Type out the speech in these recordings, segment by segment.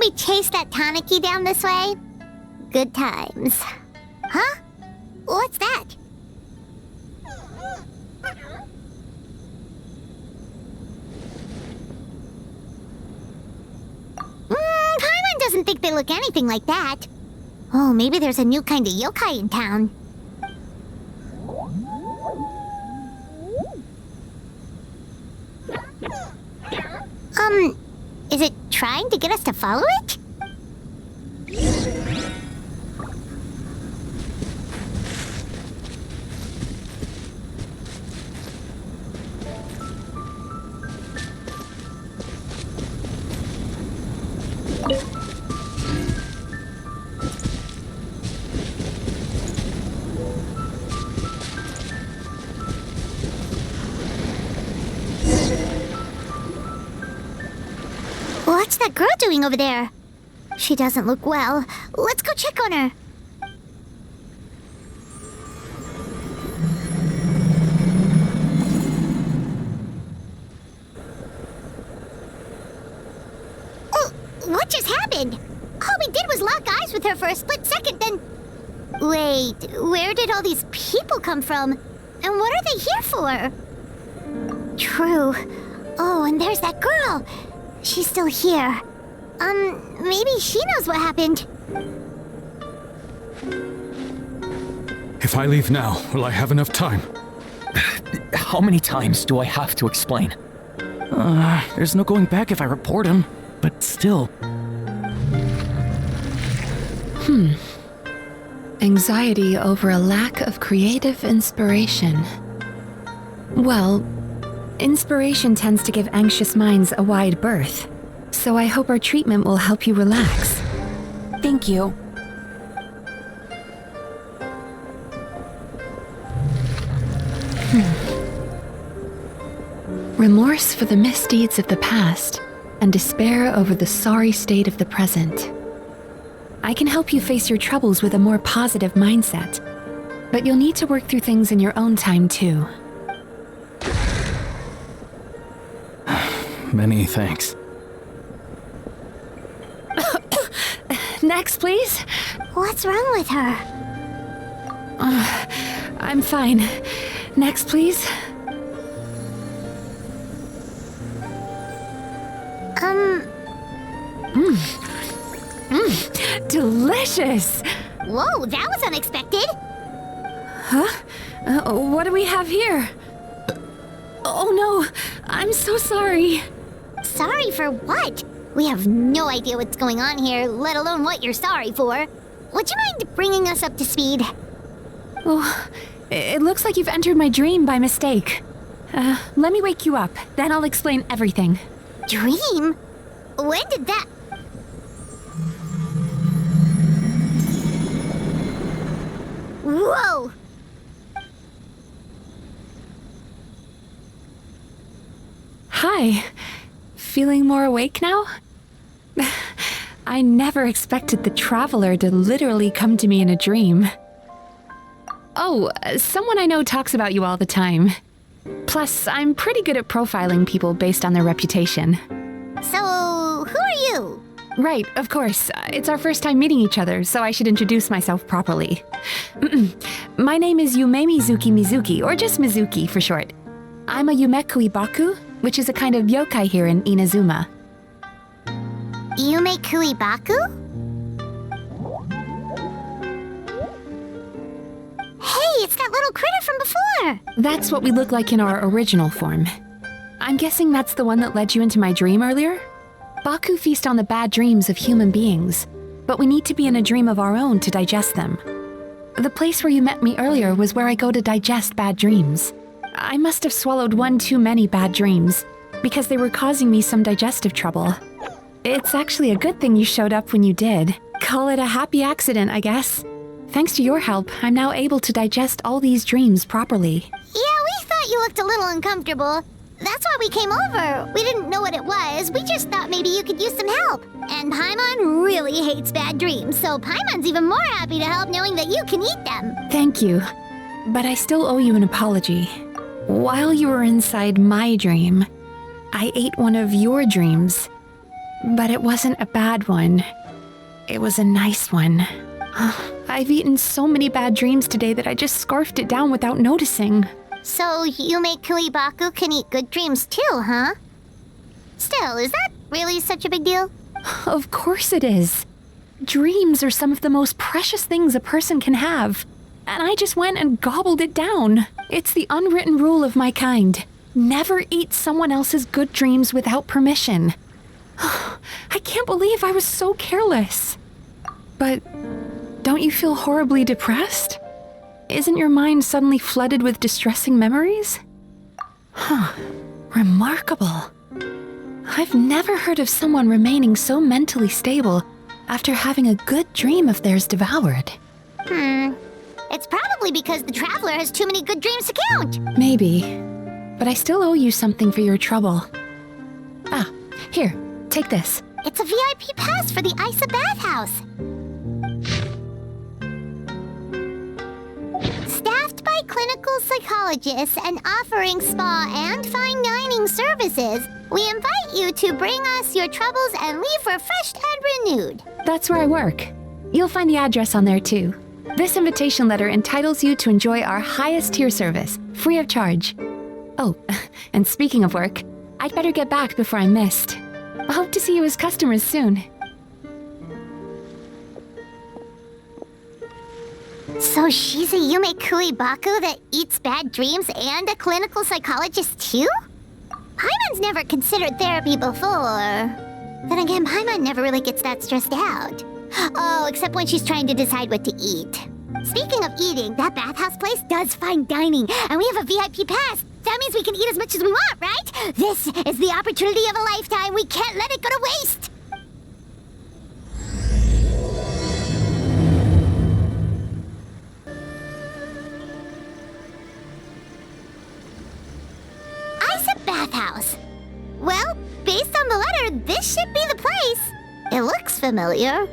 we chase that Tanuki down this way? Good times. Huh? What's that? Paimon doesn't think they look anything like that. Oh, maybe there's a new kind of yokai in town. Is it trying to get us to follow it? What's that girl doing over there? She doesn't look well. Let's go check on her. Oh, what just happened? All we did was lock eyes with her for a split second, then... Wait, where did all these people come from? And what are they here for? True. Oh, and there's that girl. She's still here. Maybe she knows what happened. If I leave now, will I have enough time? How many times do I have to explain? There's no going back if I report him, but still. Anxiety over a lack of creative inspiration. Well, inspiration tends to give anxious minds a wide berth, so I hope our treatment will help you relax. Thank you. Remorse for the misdeeds of the past, and despair over the sorry state of the present. I can help you face your troubles with a more positive mindset, but you'll need to work through things in your own time too. Many thanks. Next, please. What's wrong with her? I'm fine. Next, please. Delicious! Whoa, that was unexpected. Huh? What do we have here? Oh no, I'm so sorry. Sorry for what? We have no idea what's going on here, let alone what you're sorry for. Would you mind bringing us up to speed? Oh, it looks like you've entered my dream by mistake. Let me wake you up, then I'll explain everything. Dream? When did that... Whoa! Hi. Feeling more awake now? I never expected the Traveler to literally come to me in a dream. Oh, someone I know talks about you all the time. Plus, I'm pretty good at profiling people based on their reputation. So, who are you? Right, of course. It's our first time meeting each other, so I should introduce myself properly. My name is Yumemizuki Mizuki, or just Mizuki for short. I'm a Yumekuibaku, which is a kind of yokai here in Inazuma. Yumekuibaku? Hey, it's that little critter from before! That's what we look like in our original form. I'm guessing that's the one that led you into my dream earlier? Baku feast on the bad dreams of human beings, but we need to be in a dream of our own to digest them. The place where you met me earlier was where I go to digest bad dreams. I must have swallowed one too many bad dreams, because they were causing me some digestive trouble. It's actually a good thing you showed up when you did. Call it a happy accident, I guess. Thanks to your help, I'm now able to digest all these dreams properly. Yeah, we thought you looked a little uncomfortable. That's why we came over. We didn't know what it was. We just thought maybe you could use some help. And Paimon really hates bad dreams, so Paimon's even more happy to help knowing that you can eat them. Thank you. But I still owe you an apology. While you were inside my dream, I ate one of your dreams. But it wasn't a bad one. It was a nice one. I've eaten so many bad dreams today that I just scarfed it down without noticing. So Yumemizuki Baku can eat good dreams too, huh? Still, is that really such a big deal? Of course it is. Dreams are some of the most precious things a person can have. And I just went and gobbled it down. It's the unwritten rule of my kind. Never eat someone else's good dreams without permission. I can't believe I was so careless. But don't you feel horribly depressed? Isn't your mind suddenly flooded with distressing memories? Remarkable. I've never heard of someone remaining so mentally stable after having a good dream of theirs devoured. It's probably because the Traveler has too many good dreams to count. Maybe. But I still owe you something for your trouble. Here, take this. It's a VIP pass for the Aisa Bathhouse. Staffed by clinical psychologists and offering spa and fine dining services, we invite you to bring us your troubles and leave refreshed and renewed. That's where I work. You'll find the address on there too. This invitation letter entitles you to enjoy our highest tier service, free of charge. Oh, and speaking of work, I'd better get back before I'm missed. I hope to see you as customers soon. So she's a Yumemizuki Baku that eats bad dreams and a clinical psychologist too? Paimon's never considered therapy before. Then again, Paimon never really gets that stressed out. Oh, except when she's trying to decide what to eat. Speaking of eating, that bathhouse place does fine dining, and we have a VIP pass. That means we can eat as much as we want, right? This is the opportunity of a lifetime. We can't let it go to waste. Aisa Bathhouse. Well, based on the letter, this should be the place. It looks familiar.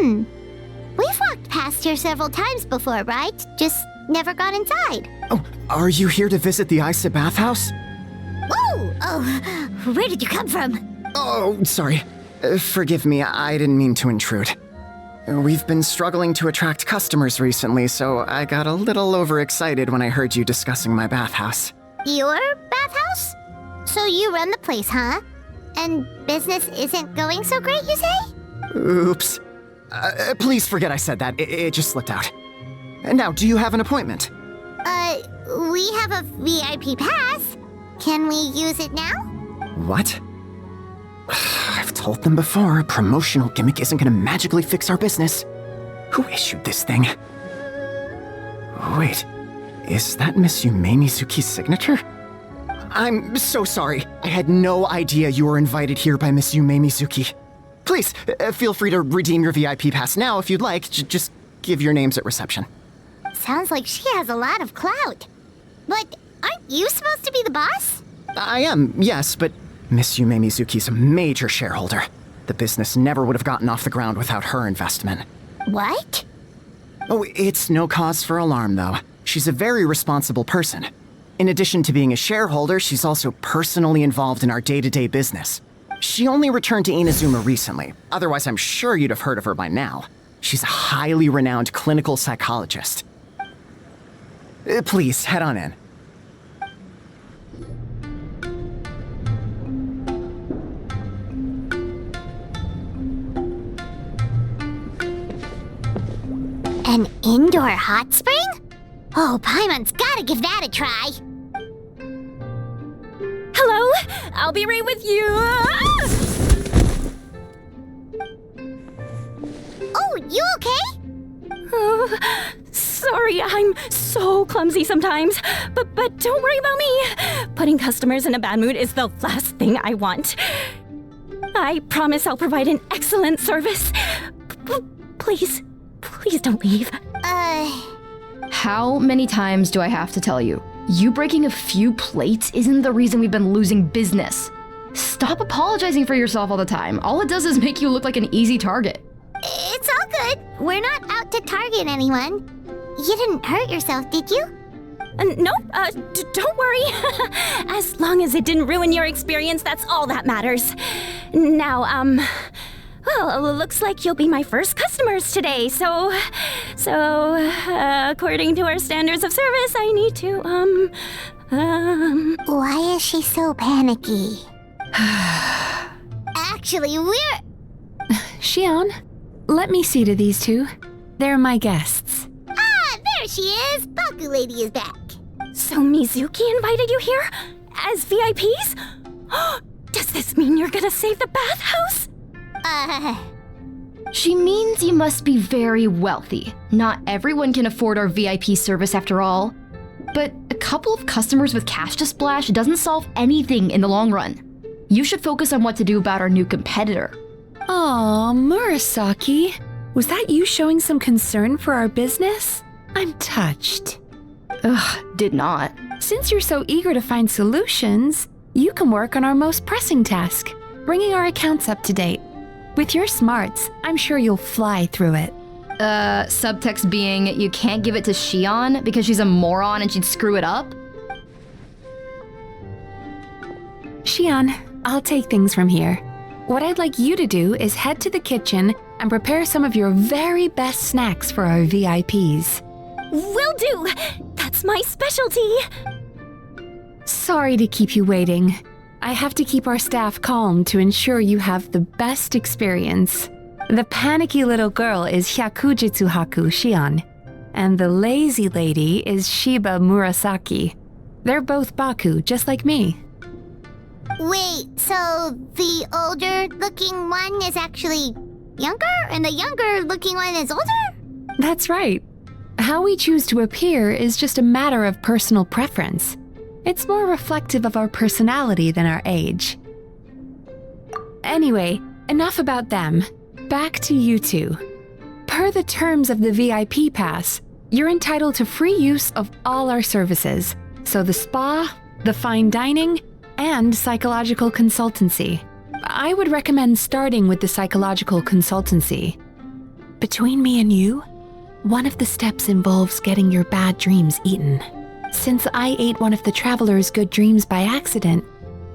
We've walked past here several times before, right? Just never gone inside. Oh, are you here to visit the Aisa Bathhouse? Oh, where did you come from? Oh, sorry. Forgive me, I didn't mean to intrude. We've been struggling to attract customers recently, so I got a little overexcited when I heard you discussing my bathhouse. Your bathhouse? So you run the place, huh? And business isn't going so great, you say? Oops. Please forget I said that. It just slipped out. Now, do you have an appointment? We have a VIP pass. Can we use it now? What? I've told them before, a promotional gimmick isn't gonna magically fix our business. Who issued this thing? Wait, is that Miss Yumemizuki's signature? I'm so sorry. I had no idea you were invited here by Miss Yumemizuki. Please, feel free to redeem your VIP pass now if you'd like. Just give your names at reception. Sounds like she has a lot of clout. But aren't you supposed to be the boss? I am, yes, but Miss Yumemizuki's a major shareholder. The business never would have gotten off the ground without her investment. What? Oh, it's no cause for alarm, though. She's a very responsible person. In addition to being a shareholder, she's also personally involved in our day-to-day business. She only returned to Inazuma recently. Otherwise, I'm sure you'd have heard of her by now. She's a highly renowned clinical psychologist. Please, head on in. An indoor hot spring? Oh, Paimon's gotta give that a try. Hello? I'll be right with you. Oh, you okay? Oh, sorry, I'm so clumsy sometimes. But don't worry about me. Putting customers in a bad mood is the last thing I want. I promise I'll provide an excellent service. Please don't leave. How many times do I have to tell you? You breaking a few plates isn't the reason we've been losing business. Stop apologizing for yourself all the time. All it does is make you look like an easy target. It's all good. We're not out to target anyone. You didn't hurt yourself, did you? Nope, don't worry. As long as it didn't ruin your experience, that's all that matters. Now, well, looks like you'll be my first customers today, so, according to our standards of service, I need to, Why is she so panicky? Actually, we're... Xion, let me see to these two. They're my guests. Ah, there she is! Baku Lady is back. So Mizuki invited you here? As VIPs? Does this mean you're gonna save the bathhouse? She means you must be very wealthy. Not everyone can afford our VIP service after all. But a couple of customers with cash to splash doesn't solve anything in the long run. You should focus on what to do about our new competitor. Aw, Murasaki. Was that you showing some concern for our business? I'm touched. Ugh, did not. Since you're so eager to find solutions, you can work on our most pressing task, bringing our accounts up to date. With your smarts, I'm sure you'll fly through it. Subtext being, you can't give it to Xion because she's a moron and she'd screw it up? Xion, I'll take things from here. What I'd like you to do is head to the kitchen and prepare some of your very best snacks for our VIPs. Will do! That's my specialty! Sorry to keep you waiting. I have to keep our staff calm to ensure you have the best experience. The panicky little girl is Hyakujitsu Haku Xion, and the lazy lady is Shiba Murasaki. They're both Baku, just like me. Wait, so the older-looking one is actually younger, and the younger-looking one is older? That's right. How we choose to appear is just a matter of personal preference. It's more reflective of our personality than our age. Anyway, enough about them. Back to you two. Per the terms of the VIP pass, you're entitled to free use of all our services. So the spa, the fine dining, and psychological consultancy. I would recommend starting with the psychological consultancy. Between me and you, one of the steps involves getting your bad dreams eaten. Since I ate one of the traveler's good dreams by accident,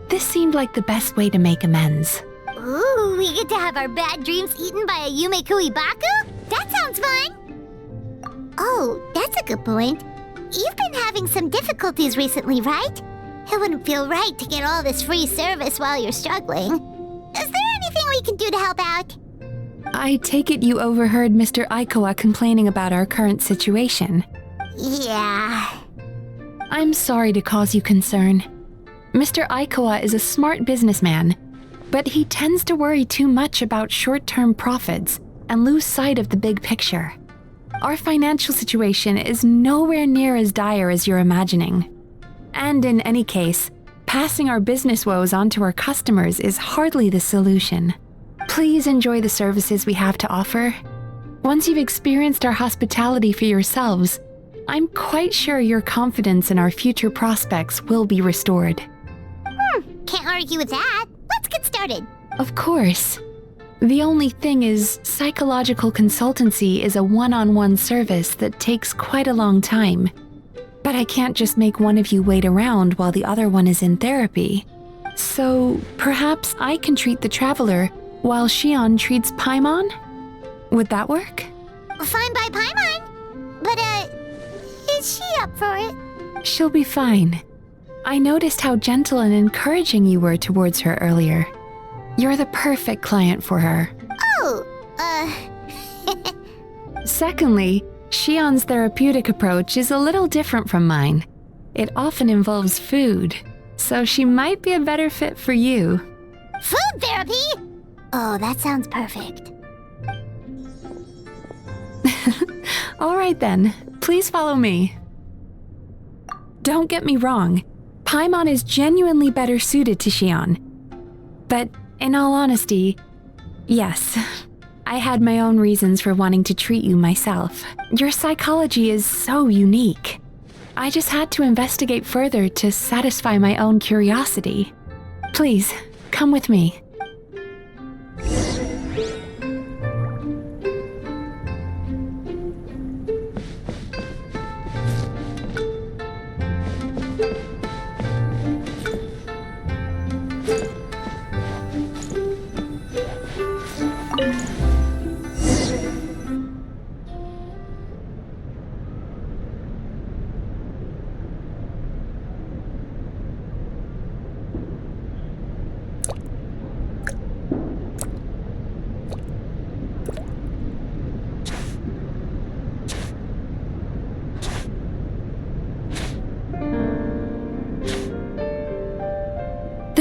this seemed like the best way to make amends. Ooh, we get to have our bad dreams eaten by a Yumemizuki Baku? That sounds fun! Oh, that's a good point. You've been having some difficulties recently, right? It wouldn't feel right to get all this free service while you're struggling. Is there anything we can do to help out? I take it you overheard Mr. Aikawa complaining about our current situation. Yeah. I'm sorry to cause you concern. Mr. Aikawa is a smart businessman, but he tends to worry too much about short-term profits and lose sight of the big picture. Our financial situation is nowhere near as dire as you're imagining. And in any case, passing our business woes on to our customers is hardly the solution. Please enjoy the services we have to offer. Once you've experienced our hospitality for yourselves, I'm quite sure your confidence in our future prospects will be restored. Can't argue with that. Let's get started. Of course. The only thing is, psychological consultancy is a one-on-one service that takes quite a long time. But I can't just make one of you wait around while the other one is in therapy. So perhaps I can treat the traveler while Xion treats Paimon? Would that work? Fine by Paimon. But, is she up for it? She'll be fine. I noticed how gentle and encouraging you were towards her earlier. You're the perfect client for her. Oh, Secondly, Xion's therapeutic approach is a little different from mine. It often involves food, so she might be a better fit for you. Food therapy? Oh, that sounds perfect. All right then, please follow me. Don't get me wrong, Paimon is genuinely better suited to Xion. But in all honesty, yes, I had my own reasons for wanting to treat you myself. Your psychology is so unique. I just had to investigate further to satisfy my own curiosity. Please, come with me.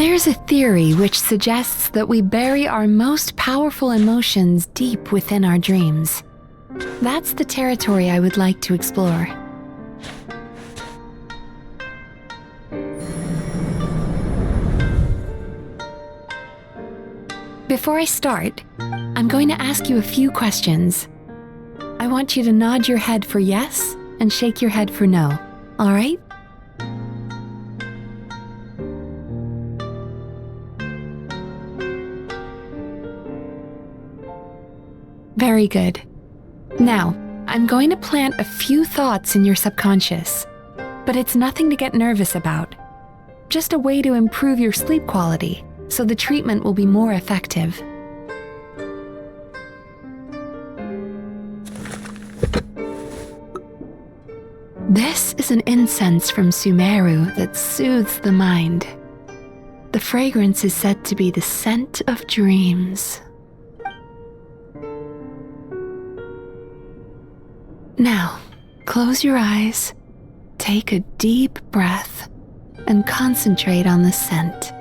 There's a theory which suggests that we bury our most powerful emotions deep within our dreams. That's the territory I would like to explore. Before I start, I'm going to ask you a few questions. I want you to nod your head for yes and shake your head for no, all right? Very good. Now, I'm going to plant a few thoughts in your subconscious, but it's nothing to get nervous about. Just a way to improve your sleep quality, so the treatment will be more effective. This is an incense from Sumeru that soothes the mind. The fragrance is said to be the scent of dreams. Now, close your eyes, take a deep breath, and concentrate on the scent.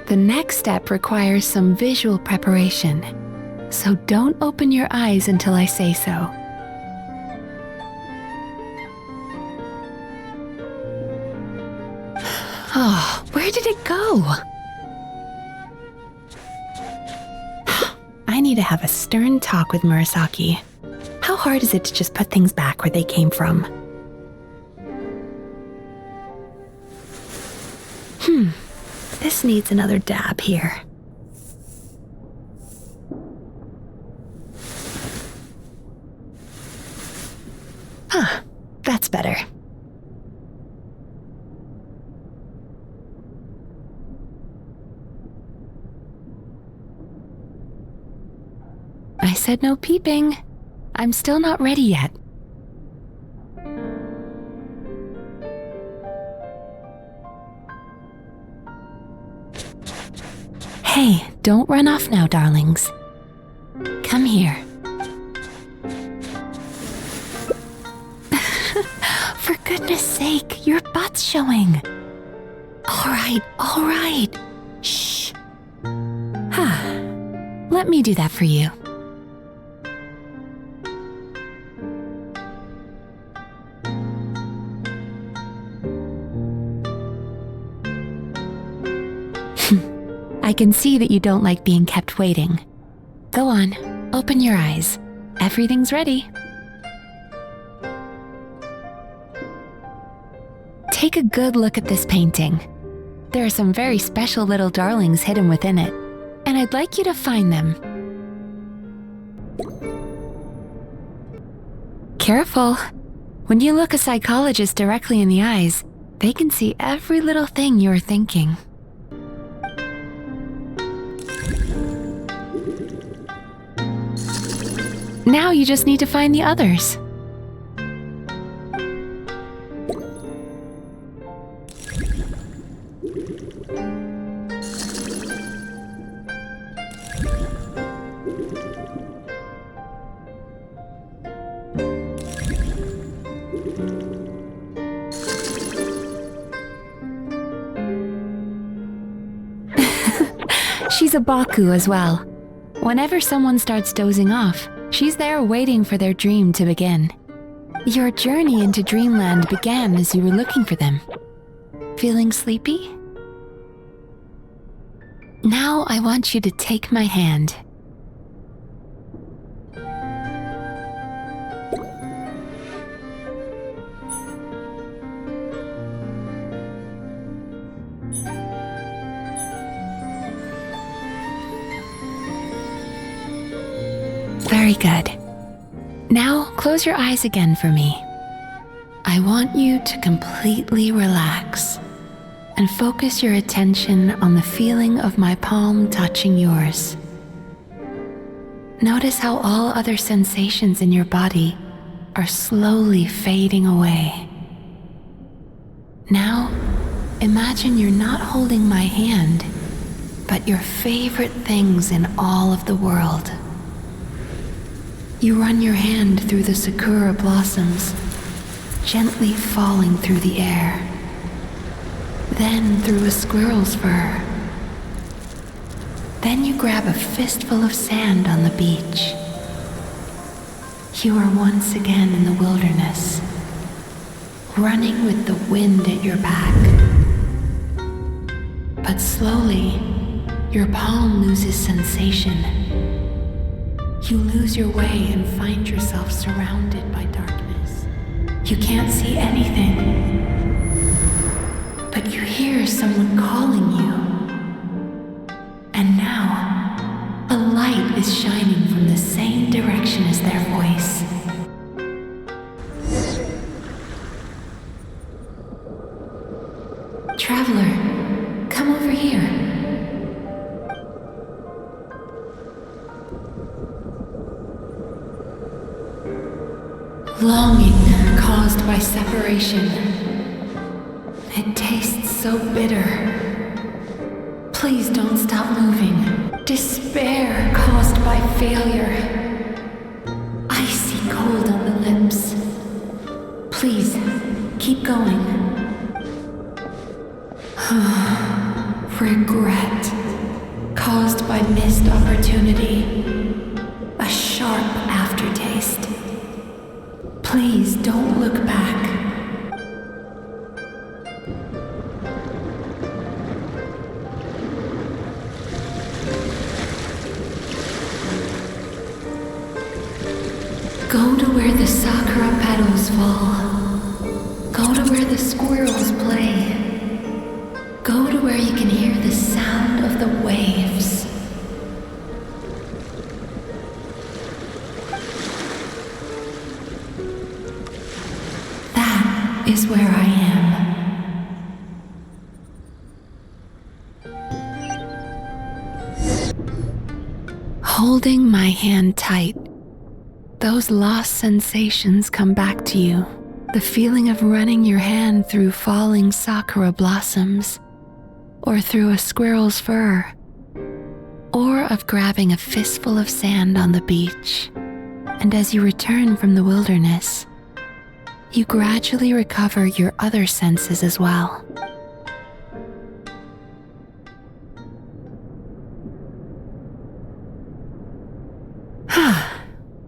The next step requires some visual preparation, so don't open your eyes until I say so. Oh, where did it go? I need to have a stern talk with Murasaki. How hard is it to just put things back where they came from? This needs another dab here. That's better. I said no peeping. I'm still not ready yet. Hey, don't run off now, darlings. Come here. For goodness sake, your butt's showing. All right. Shh. Let me do that for you. I can see that you don't like being kept waiting. Go on, open your eyes. Everything's ready. Take a good look at this painting. There are some very special little darlings hidden within it, and I'd like you to find them. Careful. When you look a psychologist directly in the eyes, they can see every little thing you're thinking. Now you just need to find the others. She's a Baku as well. Whenever someone starts dozing off, she's there waiting for their dream to begin. Your journey into Dreamland began as you were looking for them. Feeling sleepy? Now I want you to take my hand. Very good. Now close your eyes again for me. I want you to completely relax and focus your attention on the feeling of my palm touching yours. Notice how all other sensations in your body are slowly fading away. Now, imagine you're not holding my hand, but your favorite things in all of the world. You run your hand through the sakura blossoms, gently falling through the air. then through a squirrel's fur. Then you grab a fistful of sand on the beach. You are once again in the wilderness, running with the wind at your back. But slowly, your palm loses sensation. You lose your way and find yourself surrounded by darkness. You can't see anything, but you hear someone calling you. And now, a light is shining from the same direction as their voice. Traveler, come over here. Longing caused by separation. It tastes so bitter. Please don't stop moving. Despair caused by failure. Icy cold on the lips. Please, keep going. Regret caused by missed opportunity. A sharp aftertaste. Please don't look back. Go to where the sakura petals fall. Go to where the squirrels play. Go to where you can hear the sound of the waves. That is where I am. Holding my hand tight, those lost sensations come back to you. The feeling of running your hand through falling sakura blossoms, or through a squirrel's fur, or of grabbing a fistful of sand on the beach. And as you return from the wilderness, you gradually recover your other senses as well.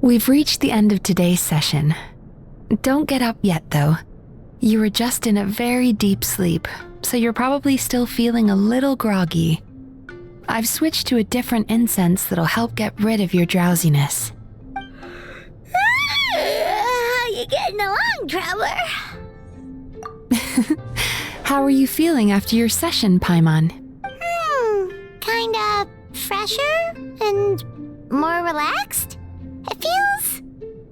We've reached the end of today's session. Don't get up yet, though. You were just in a very deep sleep, so you're probably still feeling a little groggy. I've switched to a different incense that'll help get rid of your drowsiness. How you getting along, Traveler? How are you feeling after your session, Paimon? Kinda fresher and more relaxed? It feels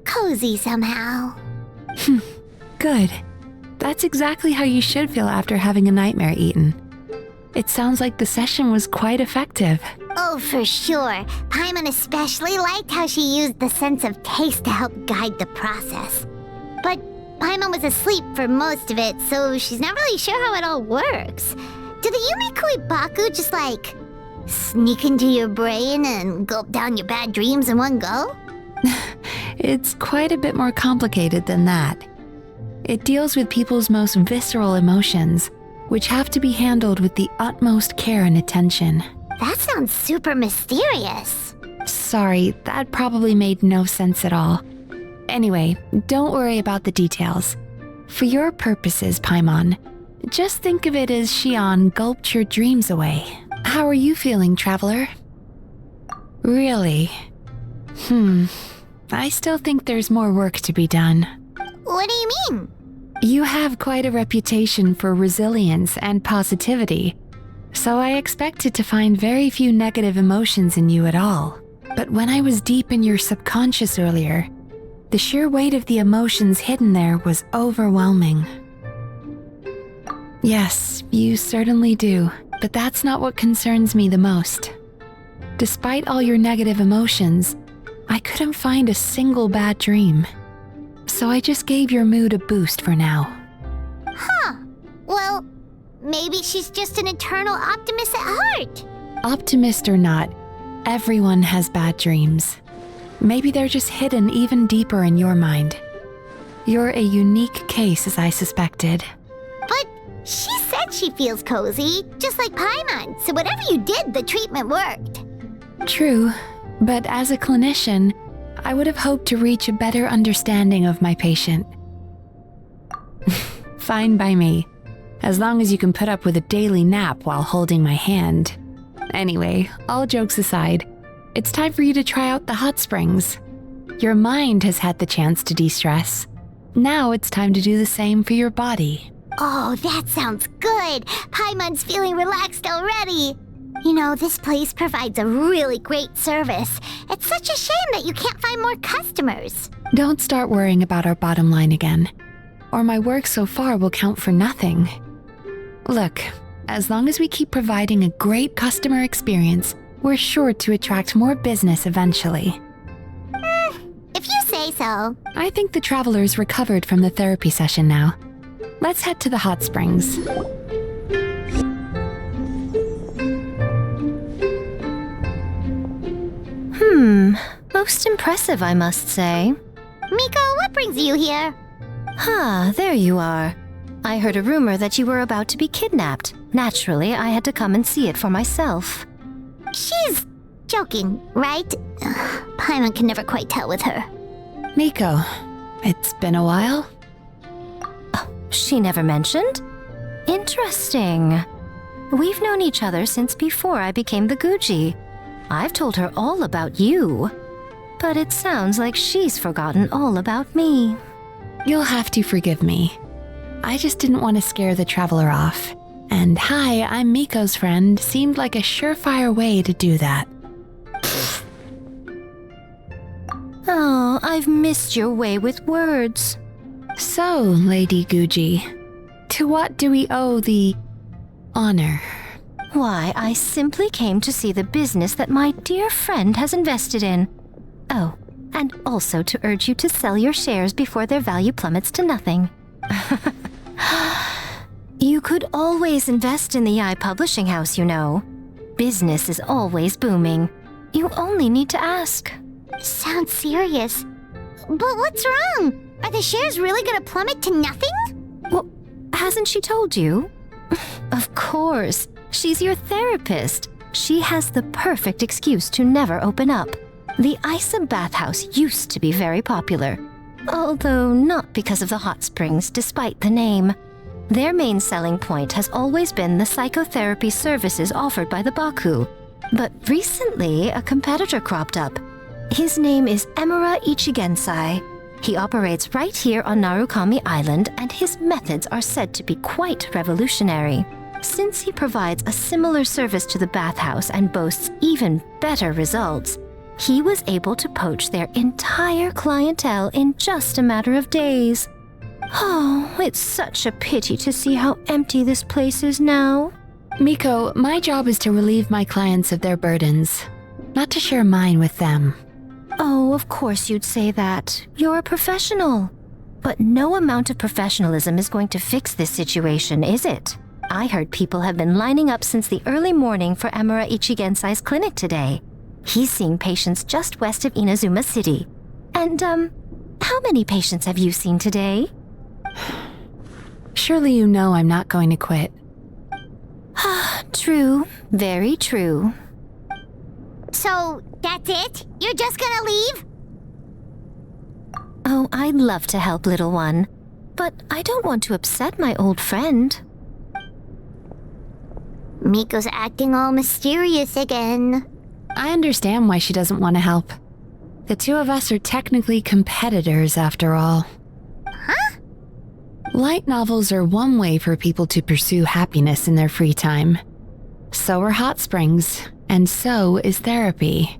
cozy somehow. Good. That's exactly how you should feel after having a nightmare eaten. It sounds like the session was quite effective. Oh, for sure. Paimon especially liked how she used the sense of taste to help guide the process. But Paimon was asleep for most of it, so she's not really sure how it all works. Do the Yumemizuki Baku just sneak into your brain and gulp down your bad dreams in one go? It's quite a bit more complicated than that. It deals with people's most visceral emotions, which have to be handled with the utmost care and attention. That sounds super mysterious. Sorry, that probably made no sense at all. Anyway, don't worry about the details. For your purposes, Paimon, just think of it as Shion gulped your dreams away. How are you feeling, Traveler? Really? I still think there's more work to be done. What do you mean? You have quite a reputation for resilience and positivity, so I expected to find very few negative emotions in you at all. But when I was deep in your subconscious earlier, the sheer weight of the emotions hidden there was overwhelming. Yes, you certainly do, but that's not what concerns me the most. Despite all your negative emotions, I couldn't find a single bad dream. So I just gave your mood a boost for now. Well, maybe she's just an eternal optimist at heart. Optimist or not, everyone has bad dreams. Maybe they're just hidden even deeper in your mind. You're a unique case, as I suspected. But She said she feels cozy, just like Paimon, so whatever you did, the treatment worked. True, but as a clinician, I would have hoped to reach a better understanding of my patient. Fine by me, as long as you can put up with a daily nap while holding my hand. Anyway, all jokes aside, it's time for you to try out the hot springs. Your mind has had the chance to de-stress. Now it's time to do the same for your body. Oh, that sounds good. Paimon's feeling relaxed already. You know, this place provides a really great service. It's such a shame that you can't find more customers. Don't start worrying about our bottom line again, or my work so far will count for nothing. Look, as long as we keep providing a great customer experience, we're sure to attract more business eventually. If you say so. I think the traveler's recovered from the therapy session now. Let's head to the hot springs. Most impressive, I must say. Miko, what brings you here? There you are. I heard a rumor that you were about to be kidnapped. Naturally, I had to come and see it for myself. She's joking, right? Paimon can never quite tell with her. Miko, it's been a while. She never mentioned? Interesting. We've known each other since before I became the Guji. I've told her all about you. But it sounds like she's forgotten all about me. You'll have to forgive me. I just didn't want to scare the traveler off. And hi, I'm Miko's friend seemed like a surefire way to do that. Oh, I've missed your way with words. So, Lady Guji, to what do we owe the honor? Why, I simply came to see the business that my dear friend has invested in. Oh, and also to urge you to sell your shares before their value plummets to nothing. You could always invest in the publishing house, you know. Business is always booming. You only need to ask. Sounds serious. But what's wrong? Are the shares really gonna plummet to nothing? Well, hasn't she told you? Of course. She's your therapist. She has the perfect excuse to never open up. The Aisa Bathhouse used to be very popular, although not because of the hot springs, despite the name. Their main selling point has always been the psychotherapy services offered by the Baku. But recently, a competitor cropped up. His name is Emura Ichigensai. He operates right here on Narukami Island, and his methods are said to be quite revolutionary. Since he provides a similar service to the bathhouse and boasts even better results, he was able to poach their entire clientele in just a matter of days. Oh, it's such a pity to see how empty this place is now. Miko, my job is to relieve my clients of their burdens, not to share mine with them. Oh, of course you'd say that. You're a professional. But no amount of professionalism is going to fix this situation, is it? I heard people have been lining up since the early morning for Emura Ichigensai's clinic today. He's seeing patients just west of Inazuma City. And, how many patients have you seen today? Surely you know I'm not going to quit. True. Very true. So, that's it? You're just gonna leave? Oh, I'd love to help, little one. But I don't want to upset my old friend. Miko's acting all mysterious again. I understand why she doesn't want to help. The two of us are technically competitors, after all. Huh? Light novels are one way for people to pursue happiness in their free time. So are hot springs, and so is therapy.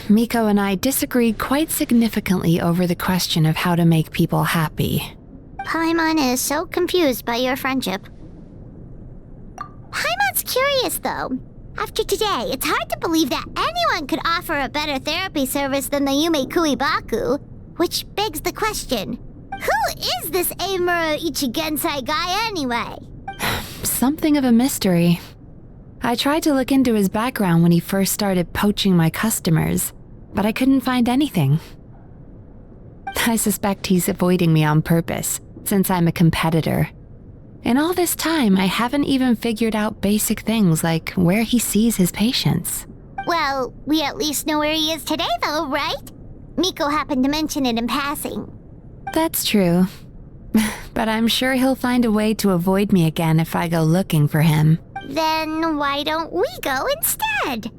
Miko and I disagreed quite significantly over the question of how to make people happy. Paimon is so confused by your friendship. Paimon's curious, though. After today, it's hard to believe that anyone could offer a better therapy service than the Yumemizuki Baku, which begs the question, who is this Emura Ichigensai guy anyway? Something of a mystery. I tried to look into his background when he first started poaching my customers, but I couldn't find anything. I suspect he's avoiding me on purpose, since I'm a competitor. In all this time, I haven't even figured out basic things like where he sees his patients. Well, we at least know where he is today, though, right? Miko happened to mention it in passing. That's true. But I'm sure he'll find a way to avoid me again if I go looking for him. Then why don't we go instead?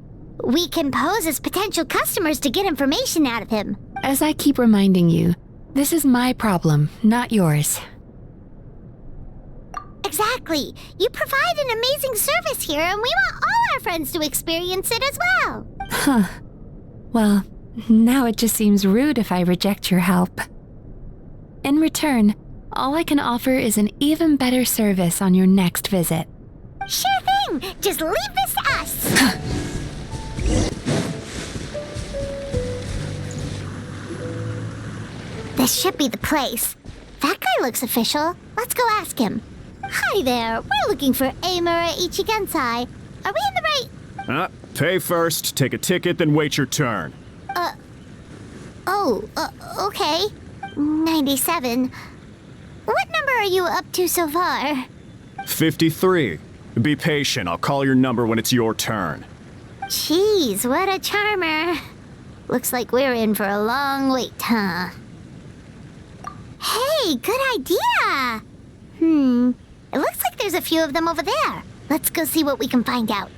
We can pose as potential customers to get information out of him. As I keep reminding you, this is my problem, not yours. Exactly. You provide an amazing service here, and we want all our friends to experience it as well. Huh. Well, now it just seems rude if I reject your help. In return, all I can offer is an even better service on your next visit. Sure thing! Just leave this to us! This should be the place. That guy looks official. Let's go ask him. Hi there, we're looking for Amura Ichigensai. Are we in the right... Pay first, take a ticket, then wait your turn. Okay. 97. What number are you up to so far? 53. Be patient, I'll call your number when it's your turn. Jeez, what a charmer. Looks like we're in for a long wait, huh? Hey, good idea! It looks like there's a few of them over there. Let's go see what we can find out.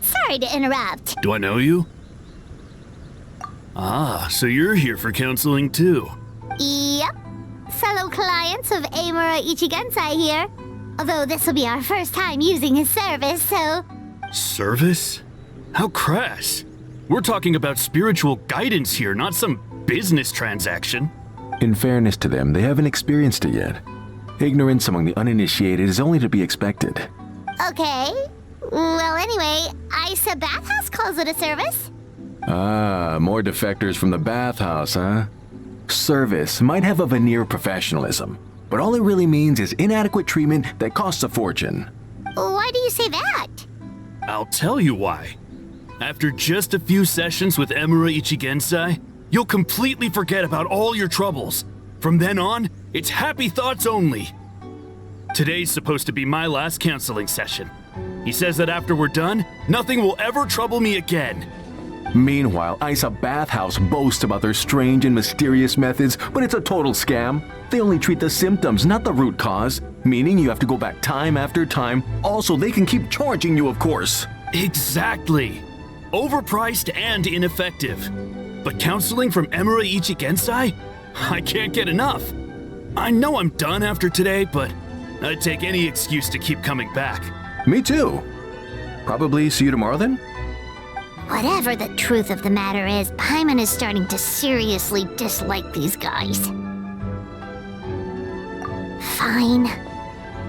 Sorry to interrupt. Do I know you? Ah, so you're here for counseling too. Yep. Fellow clients of Amura Ichigensai here. Although this will be our first time using his service, so... Service? How crass. We're talking about spiritual guidance here, not some business transaction. In fairness to them, they haven't experienced it yet. Ignorance among the uninitiated is only to be expected. Okay. Well, anyway, Aisa Bathhouse calls it a service. Ah, more defectors from the bathhouse, huh? Service might have a veneer of professionalism, but all it really means is inadequate treatment that costs a fortune. Why do you say that? I'll tell you why. After just a few sessions with Amura Ichigensai, you'll completely forget about all your troubles. From then on, it's happy thoughts only. Today's supposed to be my last counseling session. He says that after we're done, nothing will ever trouble me again. Meanwhile, Aisa Bathhouse boasts about their strange and mysterious methods, but it's a total scam. They only treat the symptoms, not the root cause, meaning you have to go back time after time. Also, they can keep charging you, of course. Exactly. Overpriced and ineffective. But counseling from Amura Ichigensai? I can't get enough. I know I'm done after today, but I'd take any excuse to keep coming back. Me too. Probably see you tomorrow then? Whatever the truth of the matter is, Paimon is starting to seriously dislike these guys. Fine.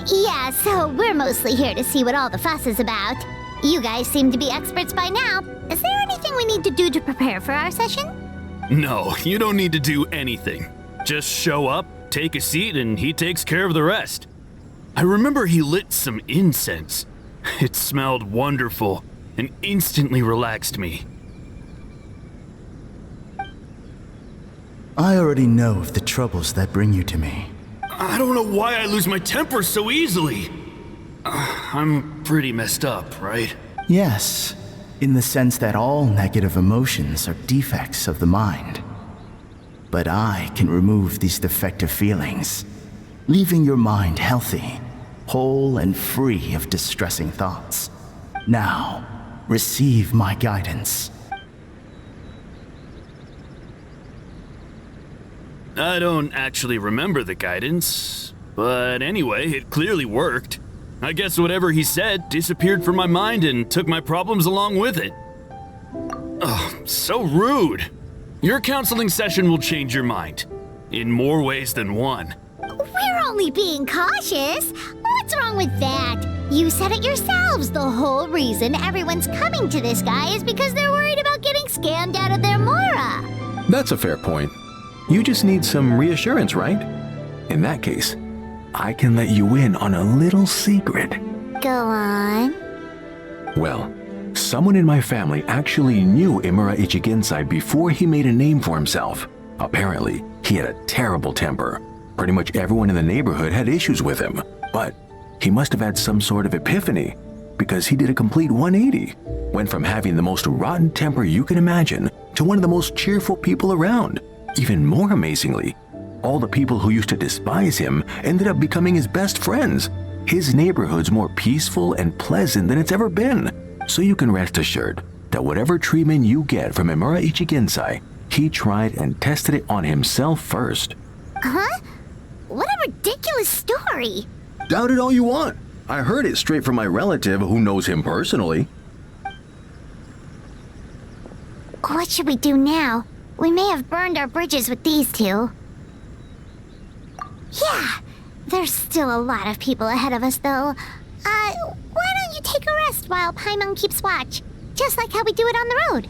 Yeah, so we're mostly here to see what all the fuss is about. You guys seem to be experts by now. Is there anything we need to do to prepare for our session? No, you don't need to do anything. Just show up, take a seat, and he takes care of the rest. I remember he lit some incense. It smelled wonderful and instantly relaxed me. I already know of the troubles that bring you to me. I don't know why I lose my temper so easily. I'm pretty messed up, right? Yes, in the sense that all negative emotions are defects of the mind. But I can remove these defective feelings, leaving your mind healthy, whole and free of distressing thoughts. Now, receive my guidance. I don't actually remember the guidance, but anyway, it clearly worked. I guess whatever he said disappeared from my mind and took my problems along with it. Oh, so rude. Your counseling session will change your mind, in more ways than one. We're only being cautious. What's wrong with that? You said it yourselves. The whole reason everyone's coming to this guy is because they're worried about getting scammed out of their Mora. That's a fair point. You just need some reassurance, right? In that case, I can let you in on a little secret. Go on. Well, Someone in my family actually knew Imura Ichigensai before he made a name for himself. Apparently, he had a terrible temper. Pretty much everyone in the neighborhood had issues with him. But he must have had some sort of epiphany, because he did a complete 180. Went from having the most rotten temper you can imagine to one of the most cheerful people around. Even more amazingly, all the people who used to despise him ended up becoming his best friends. His neighborhood's more peaceful and pleasant than it's ever been. So you can rest assured that whatever treatment you get from Imura Ichigensai, he tried and tested it on himself first. Huh? What a ridiculous story! Doubt it all you want. I heard it straight from my relative who knows him personally. What should we do now? We may have burned our bridges with these two. Yeah, there's still a lot of people ahead of us, though. Why don't you take a rest while Paimon keeps watch? Just like how we do it on the road.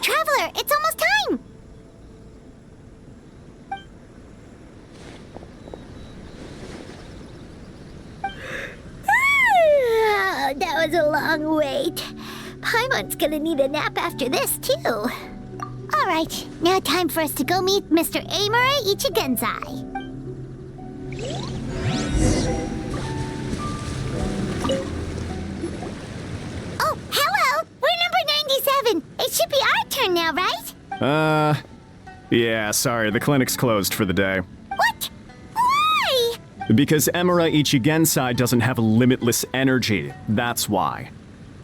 Traveler, it's almost time! That was a long wait. Paimon's gonna need a nap after this, too. Alright, now time for us to go meet Mr. Imura Ichigensai. Oh, hello! We're number 97! It should be our turn now, right? Yeah, sorry, the clinic's closed for the day. What? Why? Because Imura Ichigensai doesn't have limitless energy, that's why.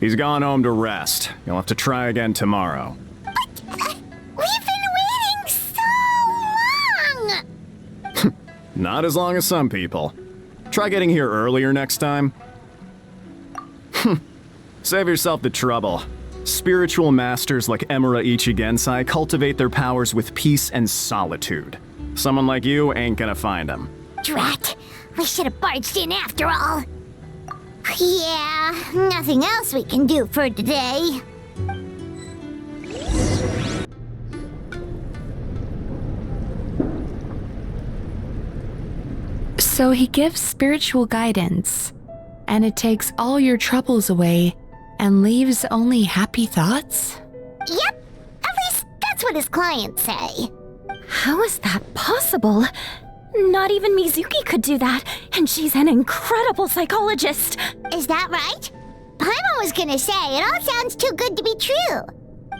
He's gone home to rest. You'll have to try again tomorrow. But, we've been waiting so long! Not as long as some people. Try getting here earlier next time. Save yourself the trouble. Spiritual masters like Imura Ichigensai cultivate their powers with peace and solitude. Someone like you ain't gonna find them. Drat! We should have barged in after all. Yeah, nothing else we can do for today. So he gives spiritual guidance, and it takes all your troubles away and leaves only happy thoughts? Yep, at least that's what his clients say. How is that possible? Not even Mizuki could do that, and she's an incredible psychologist. Is that right? Paimon was gonna say, it all sounds too good to be true.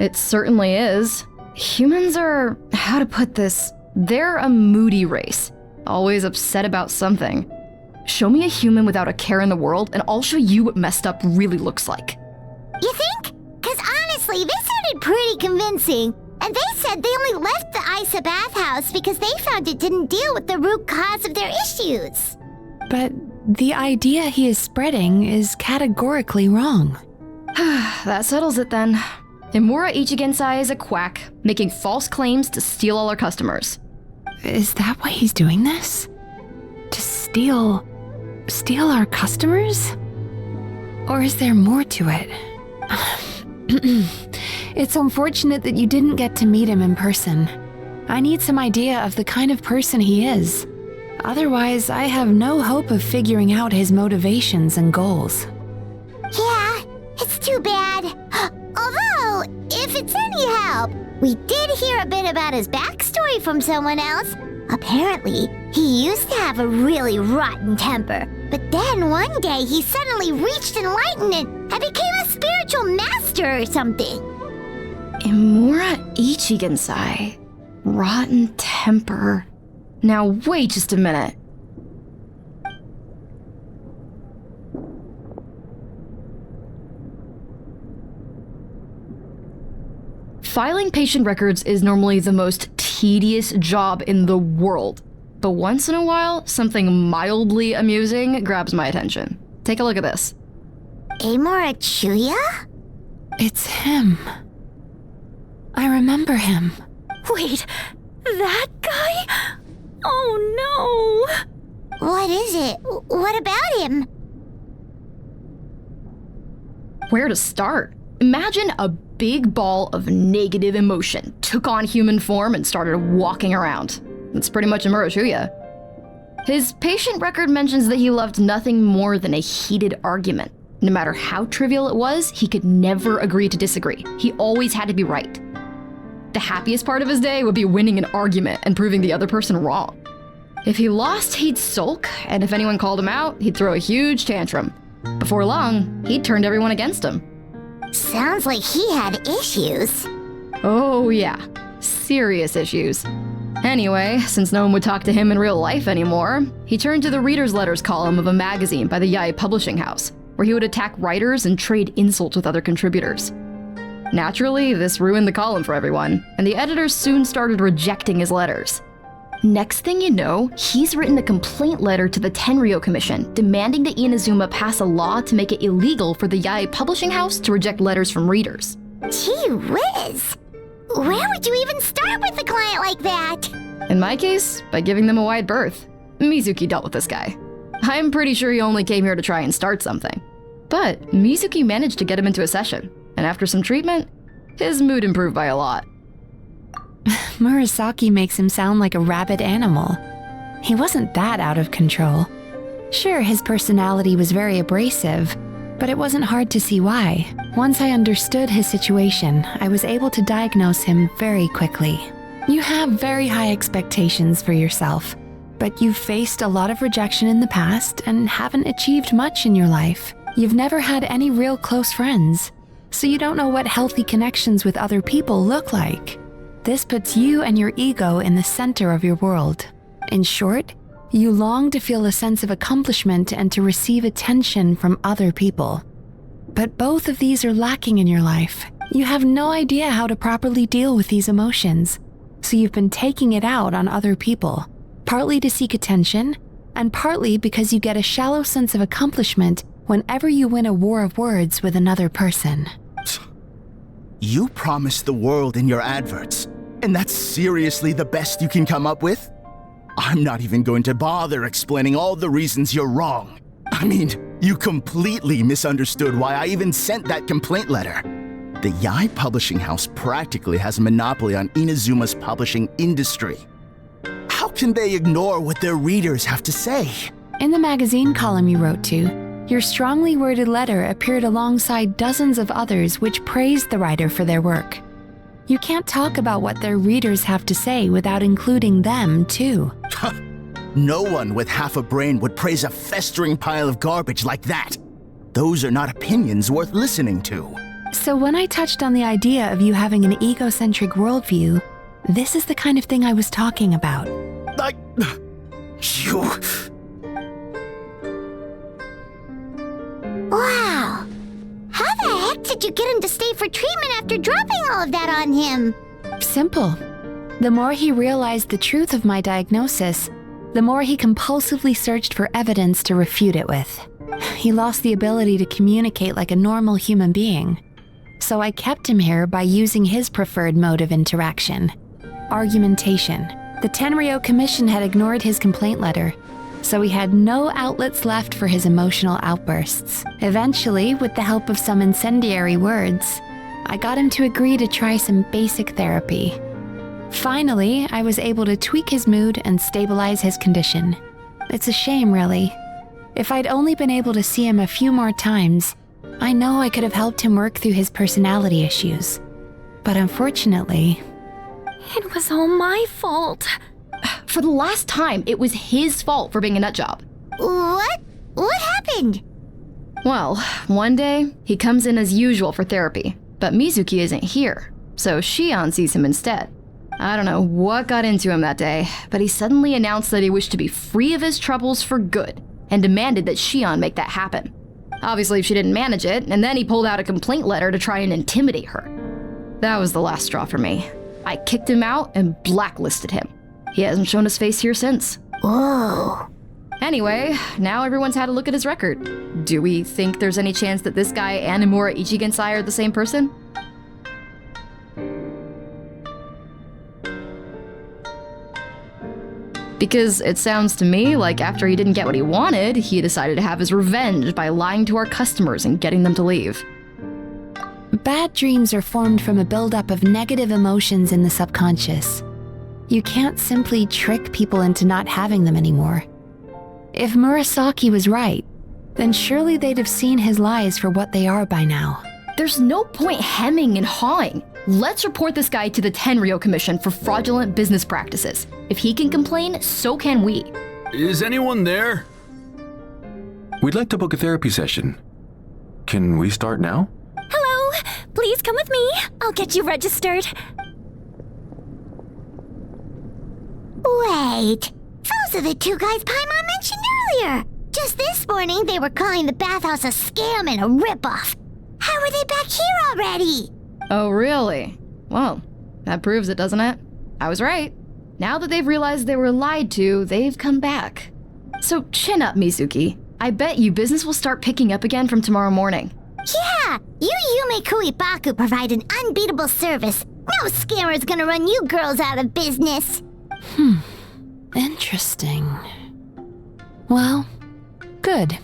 It certainly is. Humans are, how to put this, they're a moody race. Always upset about something. Show me a human without a care in the world, and I'll show you what messed up really looks like. You think? Because honestly, they sounded pretty convincing. And they said they only left the Aisa Bathhouse because they found it didn't deal with the root cause of their issues. But the idea he is spreading is categorically wrong. That settles it then. Imura Ichigensai is a quack, making false claims to steal all our customers. Is that why he's doing this? To steal our customers? Or is there more to it? It's unfortunate that you didn't get to meet him in person. I need some idea of the kind of person he is. Otherwise, I have no hope of figuring out his motivations and goals. Yeah, it's too bad. Although, if it's any help, help. We did hear a bit about his backstory from someone else. Apparently, he used to have a really rotten temper, but then one day he suddenly reached enlightenment and became a spiritual master or something. Imura Ichigensai. Rotten temper. Now wait just a minute. Filing patient records is normally the most tedious job in the world. But once in a while, something mildly amusing grabs my attention. Take a look at this. Amurachuya? It's him. I remember him. Wait, that guy? Oh no! What is it? What about him? Where to start? Imagine a big ball of negative emotion took on human form and started walking around. That's pretty much Amurachuya. His patient record mentions that he loved nothing more than a heated argument. No matter how trivial it was, he could never agree to disagree. He always had to be right. The happiest part of his day would be winning an argument and proving the other person wrong. If he lost, he'd sulk, and if anyone called him out, he'd throw a huge tantrum. Before long, he'd turned everyone against him. Sounds like he had issues. Oh yeah, serious issues. Anyway, since no one would talk to him in real life anymore, he turned to the reader's letters column of a magazine by the Yai Publishing House, where he would attack writers and trade insults with other contributors. Naturally, this ruined the column for everyone, and the editors soon started rejecting his letters. Next thing you know, he's written a complaint letter to the Tenryou Commission, demanding that Inazuma pass a law to make it illegal for the Yai Publishing House to reject letters from readers. Gee whiz! Where would you even start with a client like that? In my case, by giving them a wide berth. Mizuki dealt with this guy. I'm pretty sure he only came here to try and start something. But Mizuki managed to get him into a session, and after some treatment, his mood improved by a lot. Murasaki makes him sound like a rabid animal. He wasn't that out of control. Sure, his personality was very abrasive, but it wasn't hard to see why. Once I understood his situation, I was able to diagnose him very quickly. You have very high expectations for yourself, but you've faced a lot of rejection in the past and haven't achieved much in your life. You've never had any real close friends, so you don't know what healthy connections with other people look like. This puts you and your ego in the center of your world. In short, you long to feel a sense of accomplishment and to receive attention from other people. But both of these are lacking in your life. You have no idea how to properly deal with these emotions, so you've been taking it out on other people, partly to seek attention, and partly because you get a shallow sense of accomplishment whenever you win a war of words with another person. You promised the world in your adverts, and that's seriously the best you can come up with? I'm not even going to bother explaining all the reasons you're wrong. I mean, you completely misunderstood why I even sent that complaint letter. The Yai Publishing House practically has a monopoly on Inazuma's publishing industry. How can they ignore what their readers have to say? In the magazine column you wrote to, your strongly worded letter appeared alongside dozens of others which praised the writer for their work. You can't talk about what their readers have to say without including them, too. No one with half a brain would praise a festering pile of garbage like that. Those are not opinions worth listening to. So when I touched on the idea of you having an egocentric worldview, this is the kind of thing I was talking about. You... Wow! How the heck did you get him to stay for treatment after dropping all of that on him? Simple. The more he realized the truth of my diagnosis, the more he compulsively searched for evidence to refute it with. He lost the ability to communicate like a normal human being. So I kept him here by using his preferred mode of interaction: argumentation. The Tenryou Commission had ignored his complaint letter, so he had no outlets left for his emotional outbursts. Eventually, with the help of some incendiary words, I got him to agree to try some basic therapy. Finally, I was able to tweak his mood and stabilize his condition. It's a shame, really. If I'd only been able to see him a few more times, I know I could have helped him work through his personality issues. But unfortunately... It was all my fault. For the last time, it was his fault for being a nutjob. What? What happened? Well, one day, he comes in as usual for therapy, but Mizuki isn't here, so Shion sees him instead. I don't know what got into him that day, but he suddenly announced that he wished to be free of his troubles for good, and demanded that Shion make that happen. Obviously, she didn't manage it, and then he pulled out a complaint letter to try and intimidate her. That was the last straw for me. I kicked him out and blacklisted him. He hasn't shown his face here since. Whoa. Anyway, now everyone's had a look at his record. Do we think there's any chance that this guy and Imura Ichigensai are the same person? Because it sounds to me like after he didn't get what he wanted, he decided to have his revenge by lying to our customers and getting them to leave. Bad dreams are formed from a buildup of negative emotions in the subconscious. You can't simply trick people into not having them anymore. If Murasaki was right, then surely they'd have seen his lies for what they are by now. There's no point hemming and hawing. Let's report this guy to the Tenryo Commission for fraudulent business practices. If he can complain, so can we. Is anyone there? We'd like to book a therapy session. Can we start now? Hello, please come with me. I'll get you registered. Wait, those are the two guys Paimon mentioned earlier. Just this morning, they were calling the bathhouse a scam and a ripoff. How are they back here already? Oh, really? Well, that proves it, doesn't it? I was right. Now that they've realized they were lied to, they've come back. So chin up, Mizuki. I bet you business will start picking up again from tomorrow morning. Yeah, you Yumei Baku provide an unbeatable service. No scammer's gonna run you girls out of business. Interesting. Well, good.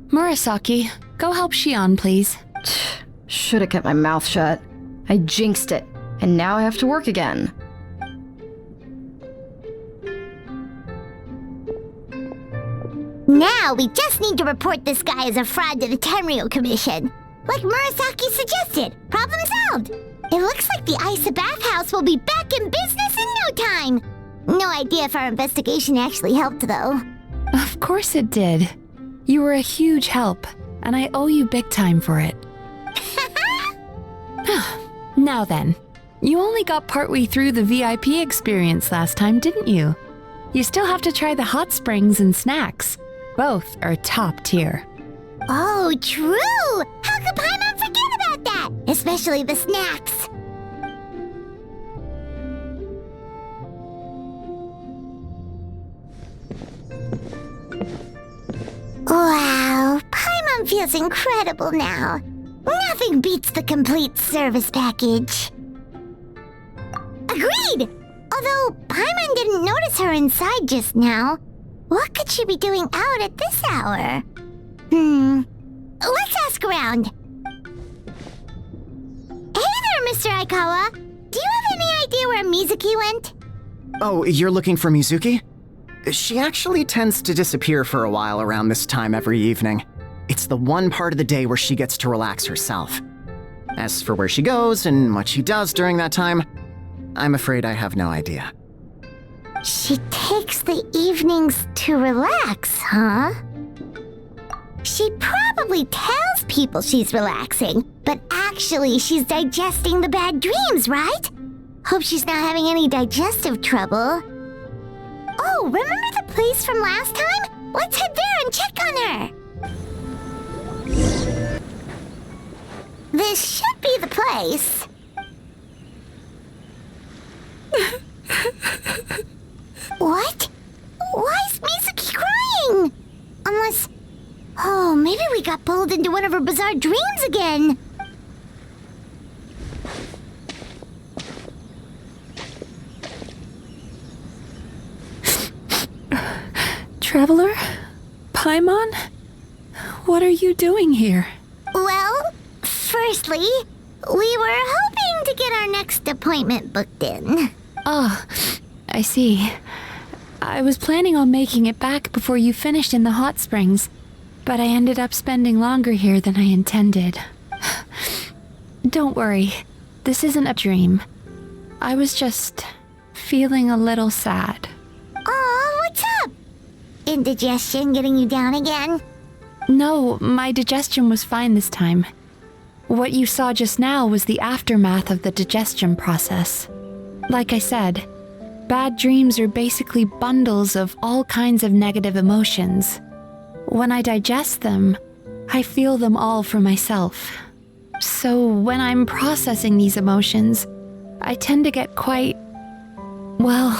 Murasaki, go help Shion, please. Should have kept my mouth shut. I jinxed it, and now I have to work again. Now we just need to report this guy as a fraud to the Tenryo Commission. Like Murasaki suggested, problem solved. It looks like the Aisa Bathhouse will be back in business in no time. No idea if our investigation actually helped, though. Of course it did. You were a huge help, and I owe you big time for it. Now then, you only got partway through the VIP experience last time, didn't you? You still have to try the hot springs and snacks. Both are top tier. Oh, true! How could Paimon forget about that? Especially the snacks. Wow, Paimon feels incredible now. Nothing beats the complete service package. Agreed! Although Paimon didn't notice her inside just now. What could she be doing out at this hour? Let's ask around. Hey there, Mr. Aikawa. Do you have any idea where Mizuki went? Oh, you're looking for Mizuki? She actually tends to disappear for a while around this time every evening. It's the one part of the day where she gets to relax herself. As for where she goes and what she does during that time, I'm afraid I have no idea. She takes the evenings to relax, huh? She probably tells people she's relaxing, but actually she's digesting the bad dreams, right? Hope she's not having any digestive trouble. Oh, remember the place from last time? Let's head there and check on her. This should be the place. What? Why is Mizuki crying? Unless... Oh, maybe we got pulled into one of her bizarre dreams again. Traveler? Paimon? What are you doing here? Well, firstly, we were hoping to get our next appointment booked in. Oh, I see. I was planning on making it back before you finished in the hot springs, but I ended up spending longer here than I intended. Don't worry. this isn't a dream. I was just feeling a little sad. Aw, what's up? Indigestion getting you down again? No, my digestion was fine this time. What you saw just now was the aftermath of the digestion process. Like I said, bad dreams are basically bundles of all kinds of negative emotions. When I digest them, I feel them all for myself. So when I'm processing these emotions, I tend to get quite, well,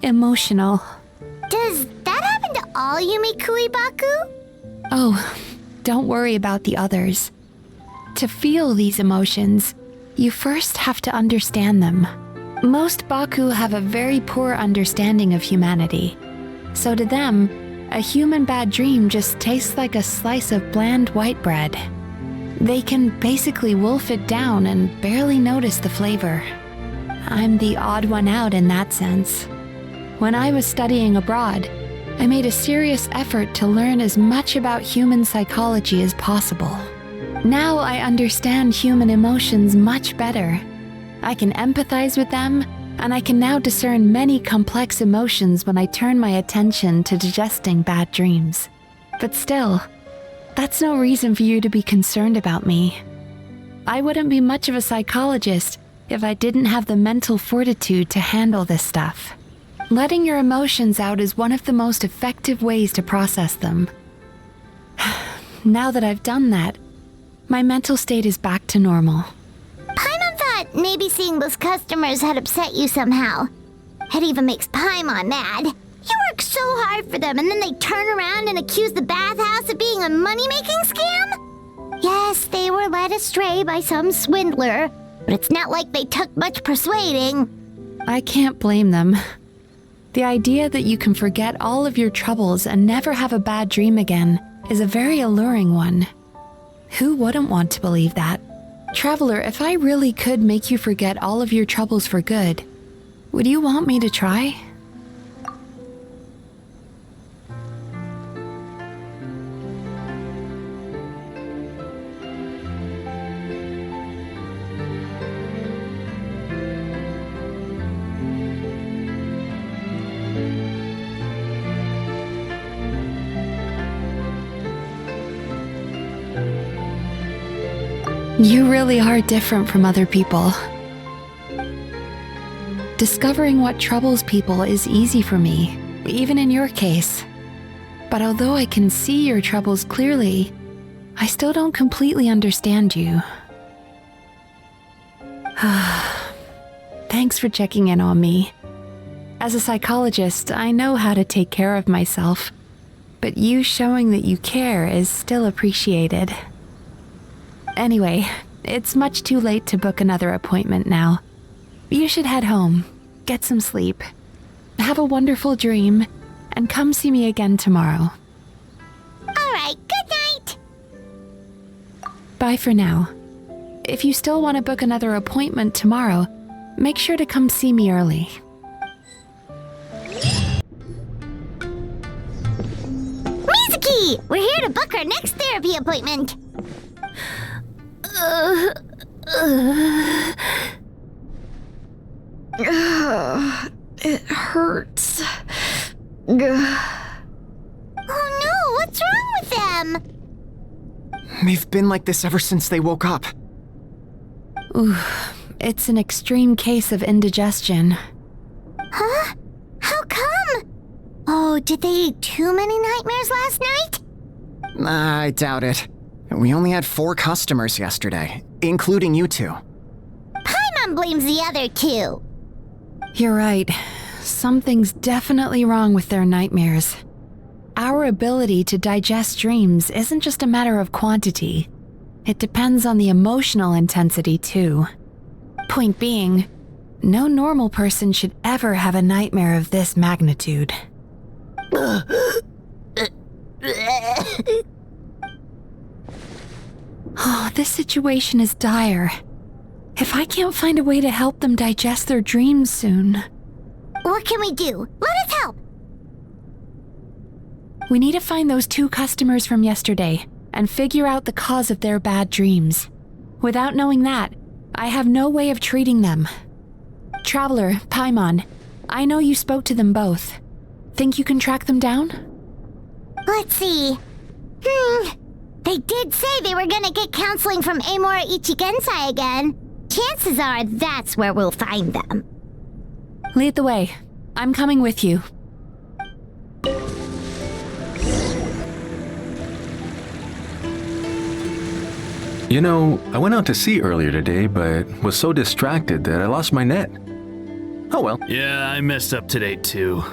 emotional. Does that happen to all Yumikui Baku? Oh, don't worry about the others. To feel these emotions, you first have to understand them. Most Baku have a very poor understanding of humanity. So to them, a human bad dream just tastes like a slice of bland white bread. They can basically wolf it down and barely notice the flavor. I'm the odd one out in that sense. When I was studying abroad, I made a serious effort to learn as much about human psychology as possible. Now I understand human emotions much better. I can empathize with them, and I can now discern many complex emotions when I turn my attention to digesting bad dreams. But still, that's no reason for you to be concerned about me. I wouldn't be much of a psychologist if I didn't have the mental fortitude to handle this stuff. Letting your emotions out is one of the most effective ways to process them. Now that I've done that, my mental state is back to normal. Paimon thought maybe seeing those customers had upset you somehow. It even makes Paimon mad. You work so hard for them and then they turn around and accuse the bathhouse of being a money-making scam? Yes, they were led astray by some swindler, but it's not like they took much persuading. I can't blame them. The idea that you can forget all of your troubles and never have a bad dream again is a very alluring one. Who wouldn't want to believe that? Traveler, if I really could make you forget all of your troubles for good, would you want me to try? You really are different from other people. Discovering what troubles people is easy for me, even in your case. But although I can see your troubles clearly, I still don't completely understand you. Thanks for checking in on me. As a psychologist, I know how to take care of myself, but you showing that you care is still appreciated. Anyway, it's much too late to book another appointment now. You should head home, get some sleep, have a wonderful dream, and come see me again tomorrow. Alright, good night! Bye for now. If you still want to book another appointment tomorrow, make sure to come see me early. Mizuki! We're here to book our next therapy appointment! It hurts. Oh no, what's wrong with them? They've been like this ever since they woke up. Ooh, it's an extreme case of indigestion. Huh? How come? Oh, did they eat too many nightmares last night? I doubt it. We only had 4 customers yesterday, including you two. Paimon blames the other 2. You're right. Something's definitely wrong with their nightmares. Our ability to digest dreams isn't just a matter of quantity. It depends on the emotional intensity, too. Point being, no normal person should ever have a nightmare of this magnitude. Oh, this situation is dire. If I can't find a way to help them digest their dreams soon... What can we do? Let us help! We need to find those 2 customers from yesterday and figure out the cause of their bad dreams. Without knowing that, I have no way of treating them. Traveler, Paimon, I know you spoke to them both. Think you can track them down? Let's see. They did say they were gonna get counseling from Amora Ichigensai again. Chances are that's where we'll find them. Lead the way. I'm coming with you. You know, I went out to sea earlier today, but was so distracted that I lost my net. Oh well. Yeah, I messed up today too.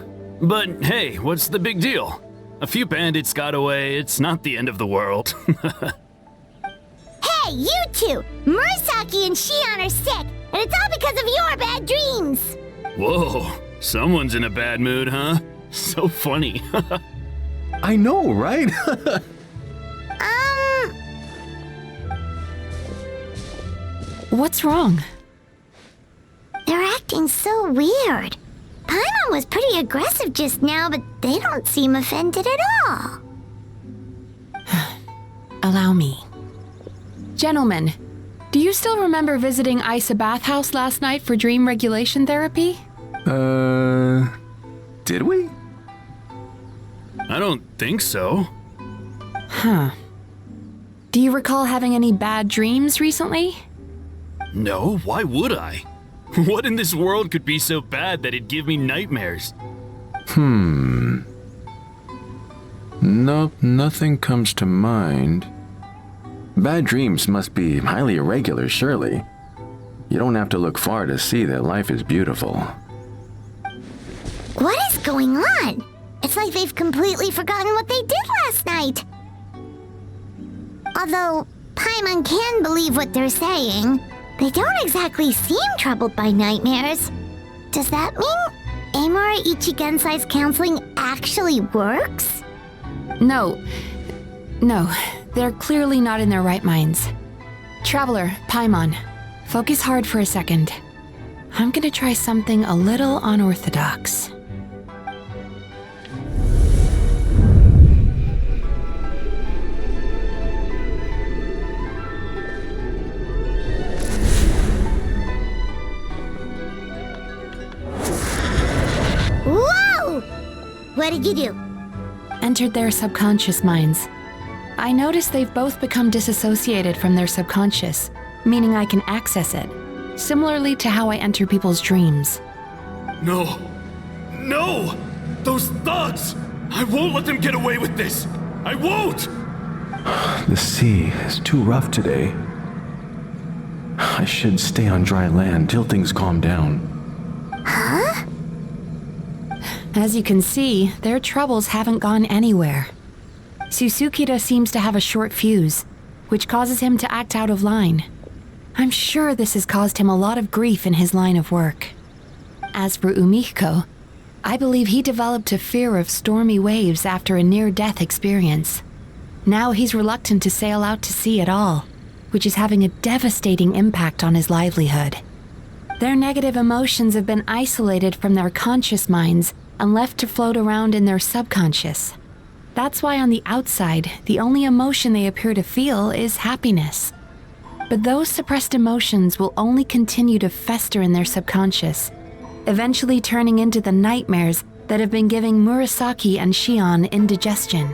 But hey, what's the big deal? A few bandits got away, it's not the end of the world. Hey, you two! Murasaki and Shion are sick, and it's all because of your bad dreams! Whoa, someone's in a bad mood, huh? So funny. I know, right? What's wrong? They're acting so weird. Paimon was pretty aggressive just now, but they don't seem offended at all. Allow me. Gentlemen, do you still remember visiting Aisa Bathhouse last night for dream regulation therapy? Did we? I don't think so. Huh. Do you recall having any bad dreams recently? No, why would I? What in this world could be so bad that it'd give me nightmares? Nope, nothing comes to mind. Bad dreams must be highly irregular, surely. You don't have to look far to see that life is beautiful. What is going on? It's like they've completely forgotten what they did last night. Although Paimon can believe what they're saying, they don't exactly seem troubled by nightmares. Does that mean Amora Ichigensai's counseling actually works? No, they're clearly not in their right minds. Traveler, Paimon, focus hard for a second. I'm gonna try something a little unorthodox. Whoa! What did you do? Entered their subconscious minds. I noticed they've both become disassociated from their subconscious, meaning I can access it, similarly to how I enter people's dreams. No! No! Those thugs! I won't let them get away with this! I won't! The sea is too rough today. I should stay on dry land till things calm down. Huh? As you can see, their troubles haven't gone anywhere. Susukita seems to have a short fuse, which causes him to act out of line. I'm sure this has caused him a lot of grief in his line of work. As for Umiko, I believe he developed a fear of stormy waves after a near-death experience. Now he's reluctant to sail out to sea at all, which is having a devastating impact on his livelihood. Their negative emotions have been isolated from their conscious minds and left to float around in their subconscious. That's why on the outside, the only emotion they appear to feel is happiness. But those suppressed emotions will only continue to fester in their subconscious, eventually turning into the nightmares that have been giving Murasaki and Shion indigestion.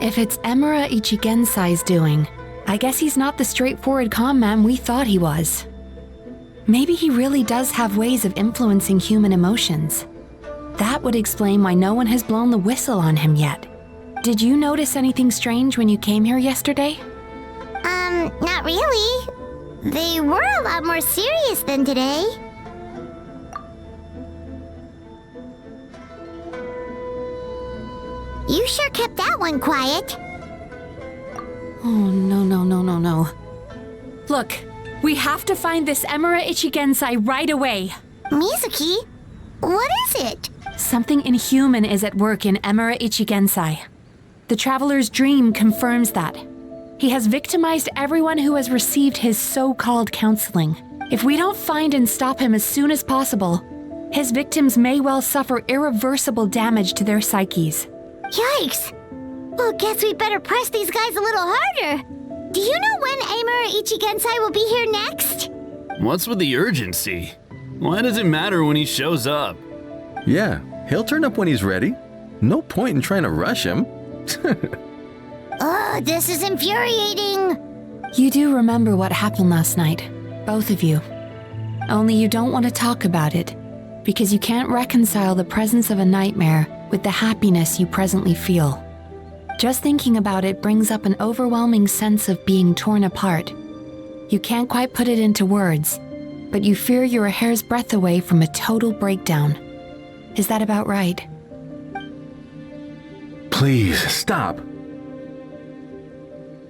If it's Amora Ichigensai's doing, I guess he's not the straightforward calm man we thought he was. Maybe he really does have ways of influencing human emotions. That would explain why no one has blown the whistle on him yet. Did you notice anything strange when you came here yesterday? Not really. They were a lot more serious than today. You sure kept that one quiet. Oh, no. Look, we have to find this Amora Ichigensai right away. Mizuki, what is it? Something inhuman is at work in Amora Ichigensai. The Traveler's dream confirms that. He has victimized everyone who has received his so-called counseling. If we don't find and stop him as soon as possible, his victims may well suffer irreversible damage to their psyches. Yikes! Well, guess we better press these guys a little harder. do you know when Amura Ichigensai will be here next? What's with the urgency? Why does it matter when he shows up? Yeah, he'll turn up when he's ready. No point in trying to rush him. Oh, this is infuriating. You do remember what happened last night, both of you. Only you don't want to talk about it, because you can't reconcile the presence of a nightmare with the happiness you presently feel. Just thinking about it brings up an overwhelming sense of being torn apart. You can't quite put it into words, but you fear you're a hair's breadth away from a total breakdown. Is that about right? Please, stop.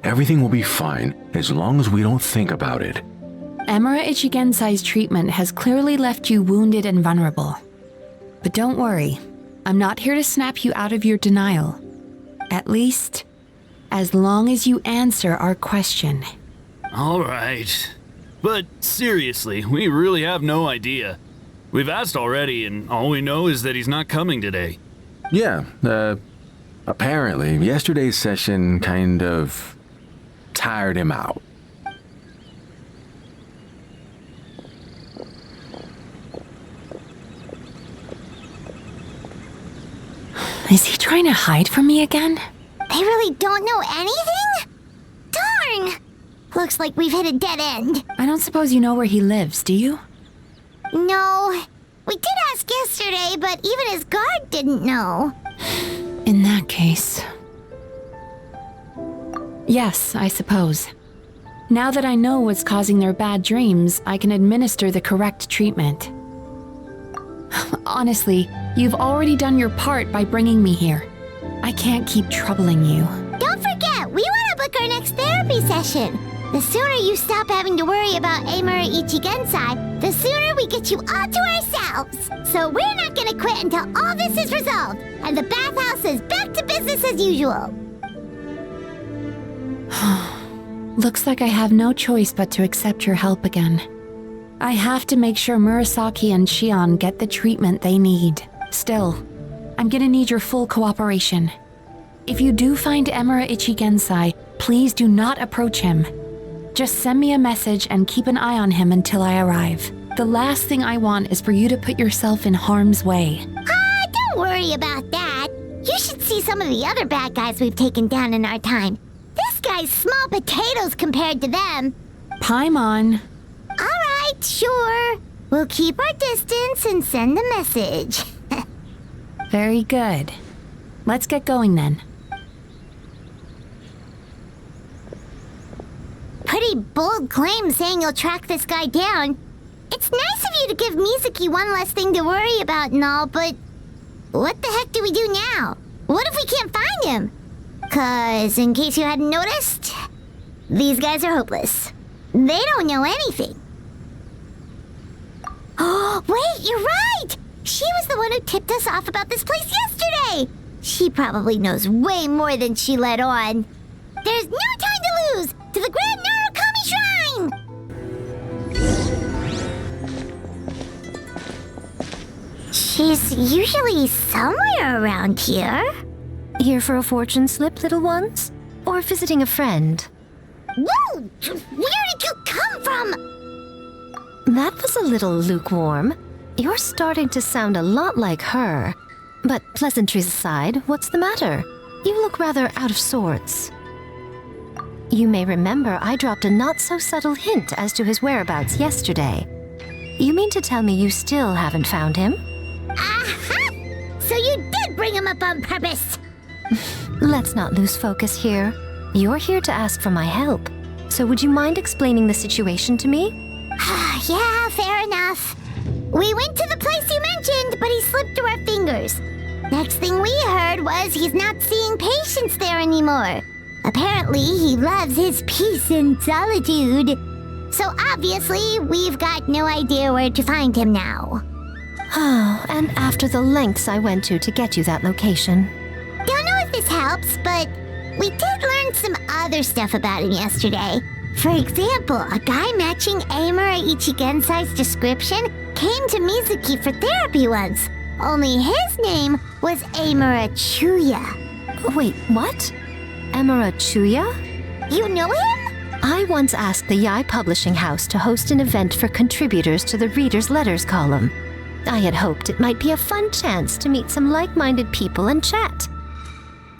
Everything will be fine as long as we don't think about it. Amura Ichigensai's treatment has clearly left you wounded and vulnerable. But don't worry, I'm not here to snap you out of your denial. At least, as long as you answer our question. All right. But seriously, we really have no idea. We've asked already, and all we know is that he's not coming today. Yeah, apparently yesterday's session kind of tired him out. Is he trying to hide from me again? They really don't know anything? Darn! Looks like we've hit a dead end. I don't suppose you know where he lives, do you? No. We did ask yesterday, but even his guard didn't know. In that case... Yes, I suppose. Now that I know what's causing their bad dreams, I can administer the correct treatment. Honestly, you've already done your part by bringing me here. I can't keep troubling you. Don't forget, we want to book our next therapy session. The sooner you stop having to worry about Amura Ichigensai, the sooner we get you all to ourselves. So we're not going to quit until all this is resolved, and the bathhouse is back to business as usual. Looks like I have no choice but to accept your help again. I have to make sure Murasaki and Shion get the treatment they need. Still, I'm gonna need your full cooperation. If you do find Amura Ichigensai, please do not approach him. Just send me a message and keep an eye on him until I arrive. The last thing I want is for you to put yourself in harm's way. Don't worry about that. You should see some of the other bad guys we've taken down in our time. This guy's small potatoes compared to them. Paimon. Alright, sure. We'll keep our distance and send a message. Very good. Let's get going then. Pretty bold claim saying you'll track this guy down. It's nice of you to give Mizuki one less thing to worry about and all, but what the heck do we do now? What if we can't find him? 'Cause, in case you hadn't noticed, these guys are hopeless. They don't know anything. Oh, wait, you're right! She was the one who tipped us off about this place yesterday! She probably knows way more than she let on. There's no time to lose! To the Grand Narukami Shrine! She's usually somewhere around here. Here for a fortune slip, little ones? Or visiting a friend? Whoa! Where did you come from? That was a little lukewarm. You're starting to sound a lot like her. But pleasantries aside, what's the matter? You look rather out of sorts. You may remember I dropped a not-so-subtle hint as to his whereabouts yesterday. You mean to tell me you still haven't found him? Aha! So you did bring him up on purpose! Let's not lose focus here. You're here to ask for my help. So would you mind explaining the situation to me? Yeah, fair enough. We went to the place you mentioned, but he slipped through our fingers. Next thing we heard was he's not seeing patients there anymore. Apparently, he loves his peace and solitude. So obviously, we've got no idea where to find him now. Oh, and after the lengths I went to get you that location. Don't know if this helps, but we did learn some other stuff about him yesterday. For example, a guy matching Amura Ichigensai's description came to Mizuki for therapy once. Only his name was Amura Chuya. Wait, what? Amura Chuya? You know him? I once asked the Yai Publishing House to host an event for contributors to the Reader's Letters column. I had hoped it might be a fun chance to meet some like-minded people and chat.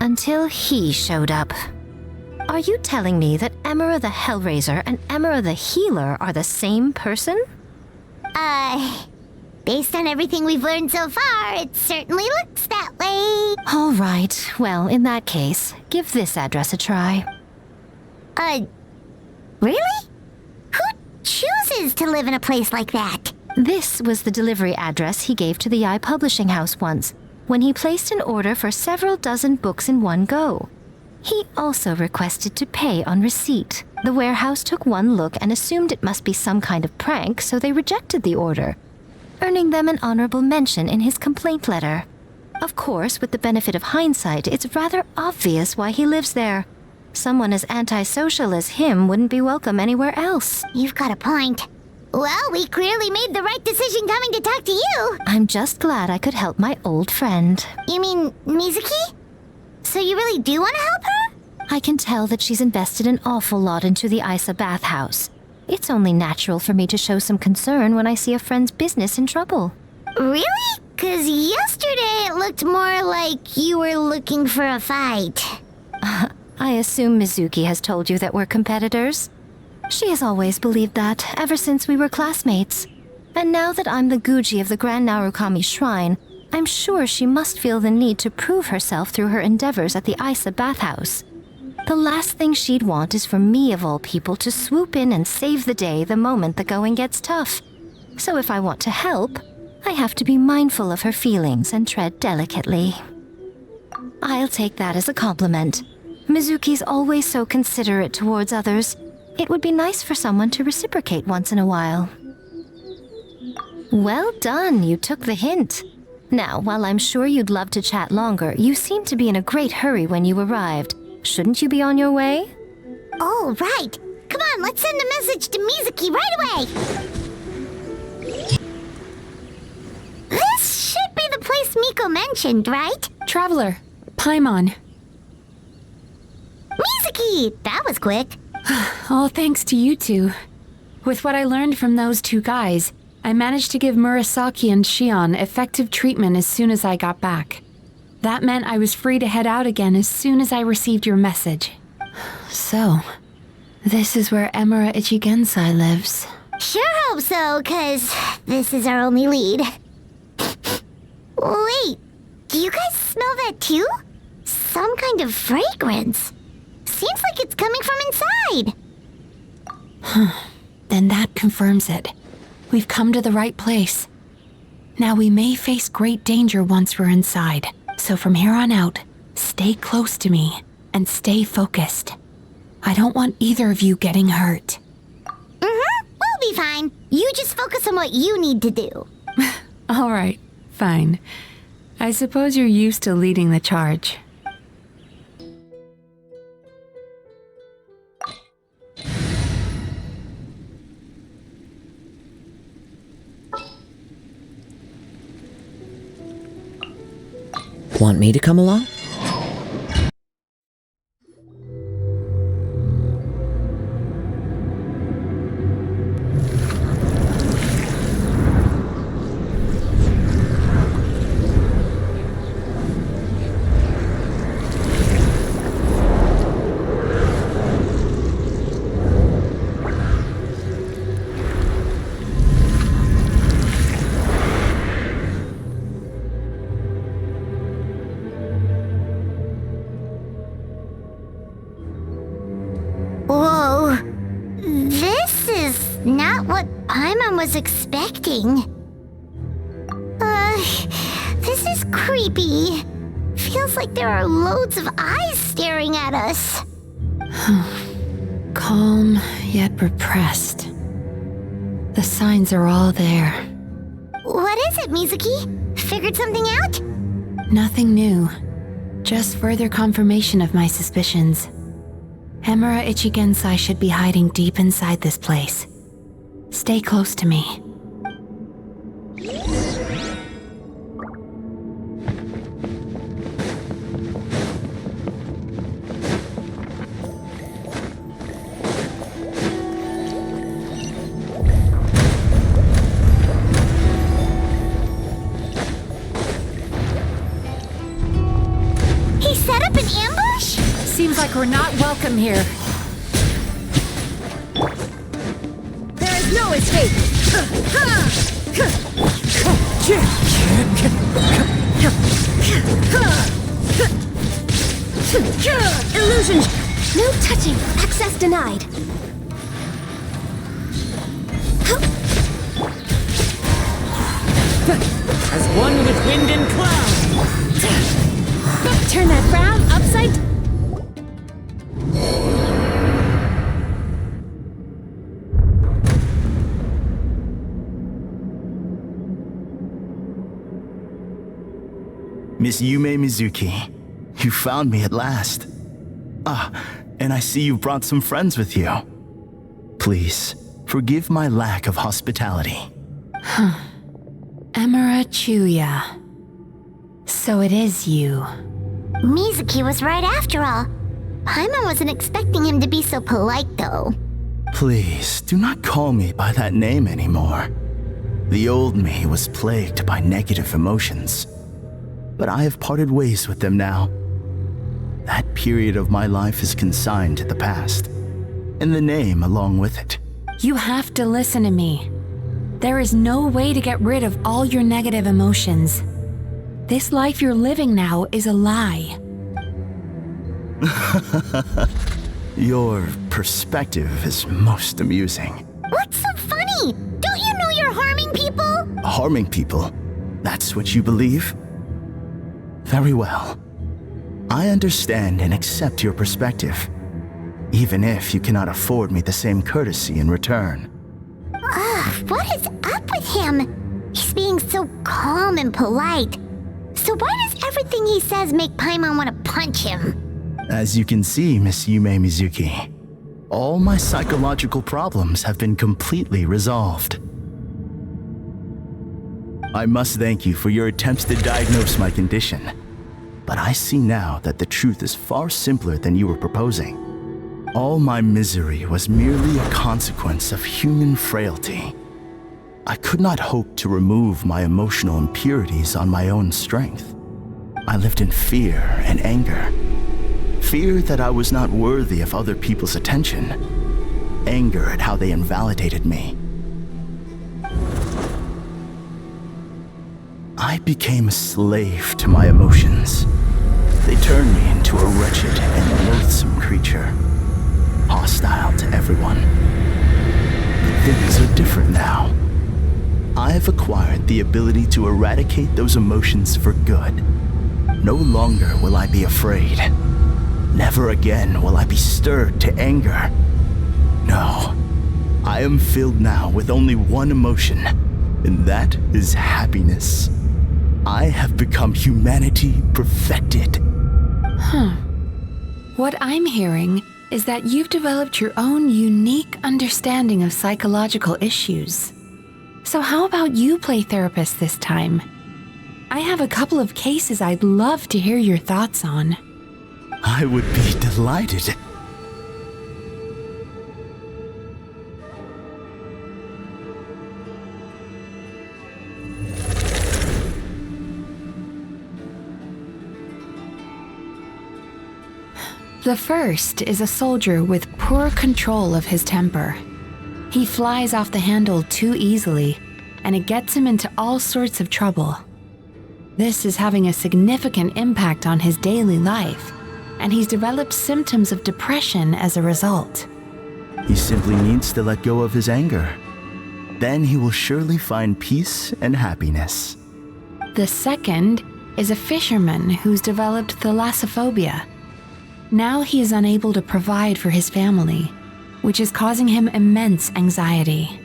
Until he showed up. Are you telling me that Emera the Hellraiser and Emera the Healer are the same person? Based on everything we've learned so far, it certainly looks that way. All right, well, in that case, give this address a try. Really? Who chooses to live in a place like that? This was the delivery address he gave to the Yai Publishing House once, when he placed an order for several dozen books in one go. He also requested to pay on receipt. The warehouse took one look and assumed it must be some kind of prank, so they rejected the order, earning them an honorable mention in his complaint letter. Of course, with the benefit of hindsight, it's rather obvious why he lives there. Someone as antisocial as him wouldn't be welcome anywhere else. You've got a point. Well, we clearly made the right decision coming to talk to you. I'm just glad I could help my old friend. You mean Mizuki? So you really do want to help her? I can tell that she's invested an awful lot into the Aisa Bathhouse. It's only natural for me to show some concern when I see a friend's business in trouble. Really? 'Cause yesterday it looked more like you were looking for a fight. I assume Mizuki has told you that we're competitors? She has always believed that, ever since we were classmates. And now that I'm the Guji of the Grand Narukami Shrine, I'm sure she must feel the need to prove herself through her endeavors at the Aisa Bathhouse. The last thing she'd want is for me, of all people, to swoop in and save the day the moment the going gets tough. So if I want to help, I have to be mindful of her feelings and tread delicately. I'll take that as a compliment. Mizuki's always so considerate towards others. It would be nice for someone to reciprocate once in a while. Well done, you took the hint. Now, while I'm sure you'd love to chat longer, you seemed to be in a great hurry when you arrived. Shouldn't you be on your way? Oh, right. Come on, let's send a message to Mizuki right away. This should be the place Miko mentioned, right? Traveler, Paimon. Mizuki! That was quick. All thanks to you two. With what I learned from those two guys, I managed to give Murasaki and Shion effective treatment as soon as I got back. That meant I was free to head out again as soon as I received your message. So, this is where Emera Ichigensai lives. Sure hope so, 'cause this is our only lead. Wait, do you guys smell that too? Some kind of fragrance. Seems like it's coming from inside. Then that confirms it. We've come to the right place. Now we may face great danger once we're inside. So from here on out, stay close to me and stay focused. I don't want either of you getting hurt. We'll be fine. You just focus on what you need to do. All right, fine. I suppose you're used to leading the charge. Want me to come along? Whoa. This is not what Paimon was expecting. This is creepy. Feels like there are loads of eyes staring at us. Calm, yet repressed. The signs are all there. What is it, Mizuki? Figured something out? Nothing new. Just further confirmation of my suspicions. Emera Ichigensai should be hiding deep inside this place. Stay close to me. ambush? Seems like we're not welcome here. There is no escape! Illusion! No touching! Access denied! As one with wind and cloud! Turn that frown upside... Miss Yumemizuki, you found me at last. Ah, and I see you brought some friends with you. Please, forgive my lack of hospitality. Melancholia. So it is you. Mizuki was right after all. Paimon wasn't expecting him to be so polite, though. Please, do not call me by that name anymore. The old me was plagued by negative emotions, but I have parted ways with them now. That period of my life is consigned to the past, and the name along with it. You have to listen to me. There is no way to get rid of all your negative emotions. This life you're living now is a lie. Your perspective is most amusing. What's so funny? Don't you know you're harming people? Harming people? That's what you believe? Very well. I understand and accept your perspective, even if you cannot afford me the same courtesy in return. What is up with him? He's being so calm and polite. So why does everything he says make Paimon want to punch him? As you can see, Miss Yumemizuki, all my psychological problems have been completely resolved. I must thank you for your attempts to diagnose my condition, but I see now that the truth is far simpler than you were proposing. All my misery was merely a consequence of human frailty. I could not hope to remove my emotional impurities on my own strength. I lived in fear and anger. Fear that I was not worthy of other people's attention. Anger at how they invalidated me. I became a slave to my emotions. They turned me into a wretched and loathsome creature, hostile to everyone. But things are different now. I have acquired the ability to eradicate those emotions for good. No longer will I be afraid. Never again will I be stirred to anger. No, I am filled now with only one emotion, and that is happiness. I have become humanity perfected. What I'm hearing is that you've developed your own unique understanding of psychological issues. So how about you play therapist this time? I have a couple of cases I'd love to hear your thoughts on. I would be delighted. The first is a soldier with poor control of his temper. He flies off the handle too easily, and it gets him into all sorts of trouble. This is having a significant impact on his daily life, and he's developed symptoms of depression as a result. He simply needs to let go of his anger. Then he will surely find peace and happiness. The second is a fisherman who's developed thalassophobia. Now he is unable to provide for his family, which is causing him immense anxiety.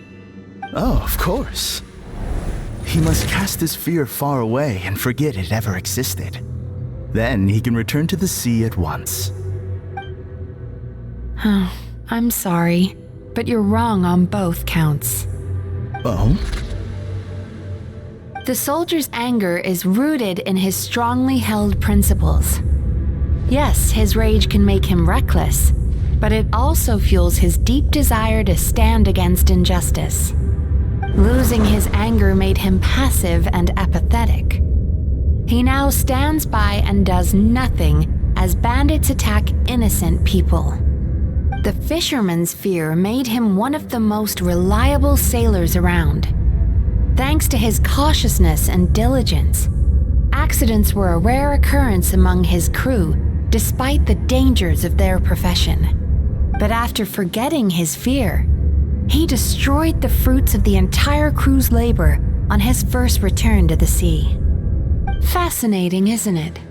Oh, of course. He must cast his fear far away and forget it ever existed. Then he can return to the sea at once. I'm sorry, but you're wrong on both counts. Oh? The soldier's anger is rooted in his strongly held principles. Yes, his rage can make him reckless, but it also fuels his deep desire to stand against injustice. Losing his anger made him passive and apathetic. He now stands by and does nothing as as bandits attack innocent people. The fisherman's fear made him one of the most reliable sailors around. Thanks to his cautiousness and diligence, accidents were a rare occurrence among his crew, despite the dangers of their profession. But after forgetting his fear, he destroyed the fruits of the entire crew's labor on his first return to the sea. Fascinating, isn't it?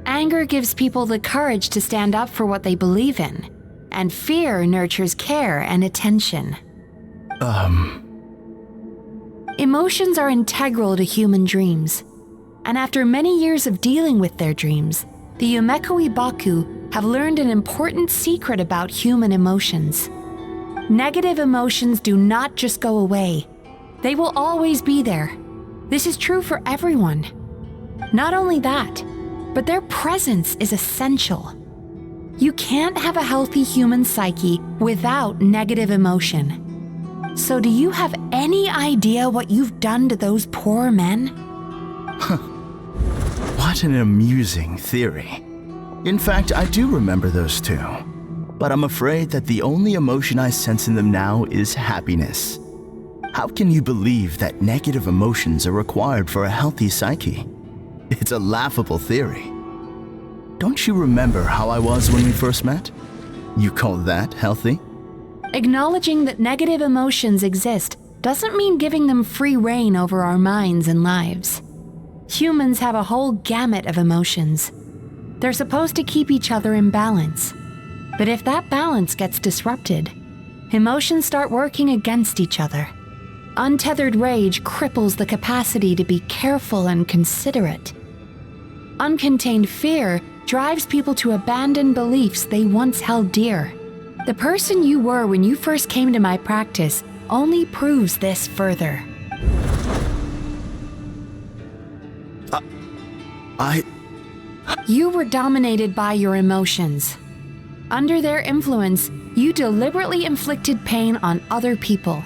Anger gives people the courage to stand up for what they believe in, and fear nurtures care and attention. Emotions are integral to human dreams, and after many years of dealing with their dreams, the Yumemizuki Baku have learned an important secret about human emotions. Negative emotions do not just go away. They will always be there. This is true for everyone. Not only that, but their presence is essential. You can't have a healthy human psyche without negative emotion. So do you have any idea what you've done to those poor men? What an amusing theory. In fact, I do remember those two. But I'm afraid that the only emotion I sense in them now is happiness. How can you believe that negative emotions are required for a healthy psyche? It's a laughable theory. Don't you remember how I was when we first met? You call that healthy? Acknowledging that negative emotions exist doesn't mean giving them free rein over our minds and lives. Humans have a whole gamut of emotions. They're supposed to keep each other in balance. But if that balance gets disrupted, emotions start working against each other. Untethered rage cripples the capacity to be careful and considerate. Uncontained fear drives people to abandon beliefs they once held dear. The person you were when you first came to my practice only proves this further. You were dominated by your emotions. Under their influence, you deliberately inflicted pain on other people.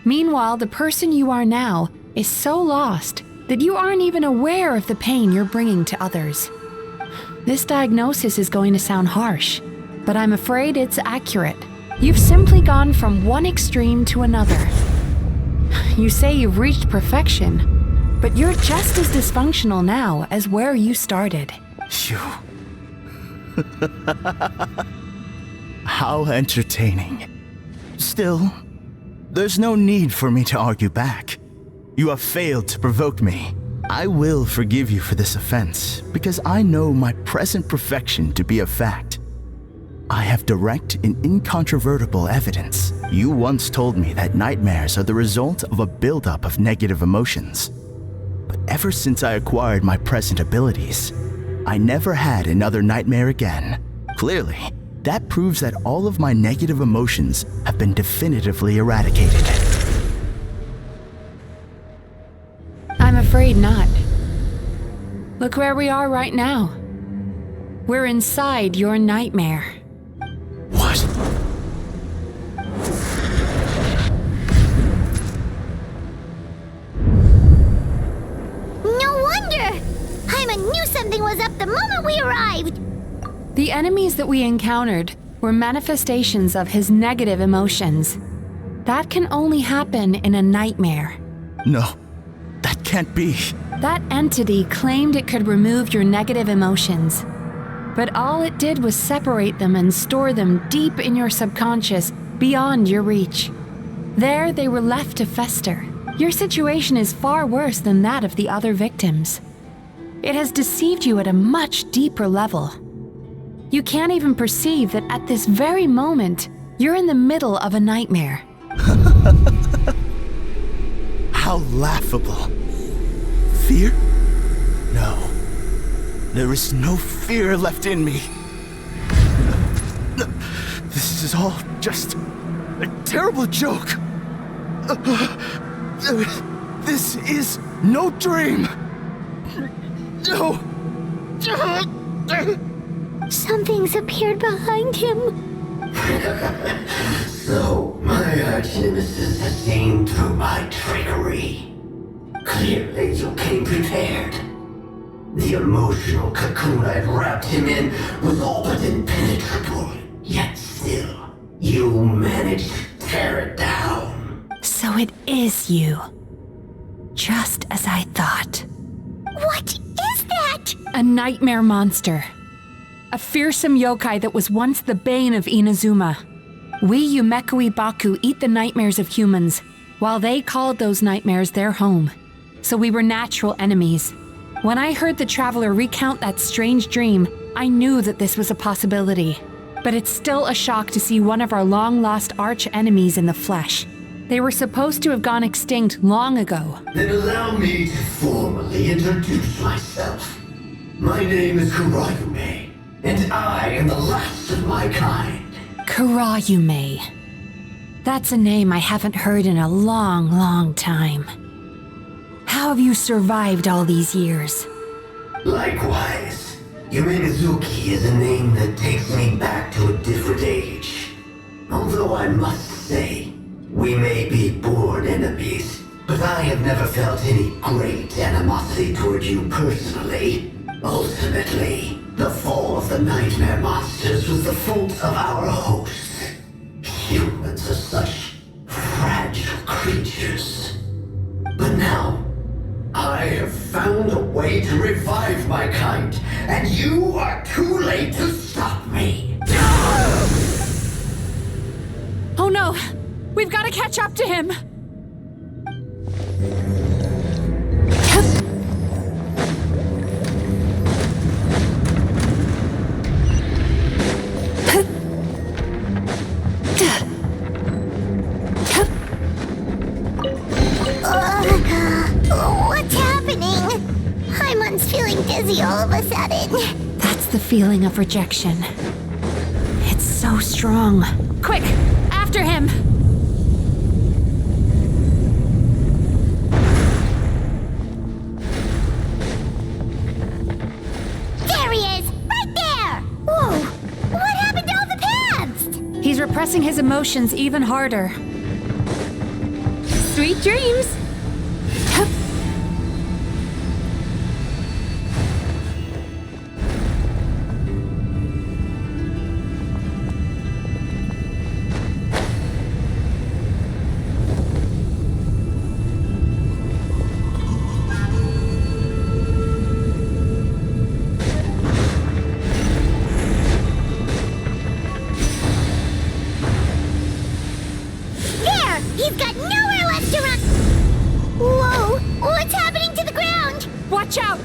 Meanwhile, the person you are now is so lost that you aren't even aware of the pain you're bringing to others. This diagnosis is going to sound harsh, but I'm afraid it's accurate. You've simply gone from one extreme to another. You say you've reached perfection, but you're just as dysfunctional now as where you started. How entertaining. Still, there's no need for me to argue back. You have failed to provoke me. I will forgive you for this offense, because I know my present perfection to be a fact. I have direct and incontrovertible evidence. You once told me that nightmares are the result of a buildup of negative emotions. But ever since I acquired my present abilities, I never had another nightmare again. Clearly, that proves that all of my negative emotions have been definitively eradicated. I'm afraid not. Look where we are right now. We're inside your nightmare. What? No wonder! Paimon knew something was up the moment we arrived! The enemies that we encountered were manifestations of his negative emotions. That can only happen in a nightmare. No, that can't be. That entity claimed it could remove your negative emotions. But all it did was separate them and store them deep in your subconscious, beyond your reach. There they were left to fester. Your situation is far worse than that of the other victims. It has deceived you at a much deeper level. You can't even perceive that at this very moment, you're in the middle of a nightmare. How laughable. Fear? No. There is no fear left in me. This is all just a terrible joke. This is no dream. No. Something's appeared behind him. So, my arch-nemesis has seen through my trickery. Clearly, you came prepared. The emotional cocoon I'd wrapped him in was all but impenetrable. Yet still, you managed to tear it down. So it is you. Just as I thought. What is that? A nightmare monster. A fearsome yokai that was once the bane of Inazuma. We Yumemizuki Baku eat the nightmares of humans, while they called those nightmares their home. So we were natural enemies. When I heard the Traveler recount that strange dream, I knew that this was a possibility. But it's still a shock to see one of our long-lost arch-enemies in the flesh. They were supposed to have gone extinct long ago. Then allow me to formally introduce myself. My name is Kurayume, and I am the last of my kind. Kurayume. That's a name I haven't heard in a long, long time. How have you survived all these years? Likewise, Yumemizuki is a name that takes me back to a different age. Although I must say, we may be born enemies, but I have never felt any great animosity toward you personally. Ultimately, the fall of the nightmare monsters was the fault of our hosts. Humans are such fragile creatures. But now, I have found a way to revive my kind, and you are too late to stop me. Oh no! We've got to catch up to him! What's happening? Paimon's feeling dizzy all of a sudden. That's the feeling of rejection. It's so strong. Quick! After him! There he is! Right there! Whoa! What happened to all the paths? He's repressing his emotions even harder. Sweet dreams! He's got nowhere left to run! Whoa! What's happening to the ground? Watch out!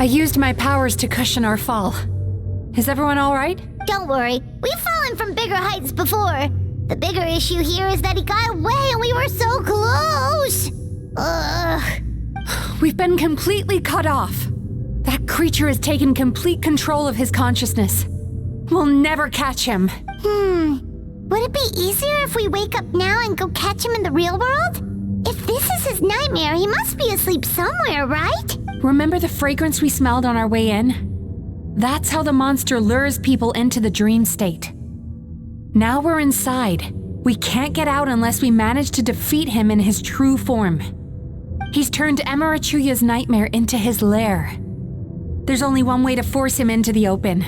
I used my powers to cushion our fall. Is everyone all right? Don't worry, we've fallen from bigger heights before. The bigger issue here is that he got away and we were so close. Ugh. We've been completely cut off. That creature has taken complete control of his consciousness. We'll never catch him. Would it be easier if we wake up now and go catch him in the real world? If this is his nightmare, he must be asleep somewhere, right? Remember the fragrance we smelled on our way in? That's how the monster lures people into the dream state. Now we're inside. We can't get out unless we manage to defeat him in his true form. He's turned Amarachuyu's nightmare into his lair. There's only one way to force him into the open,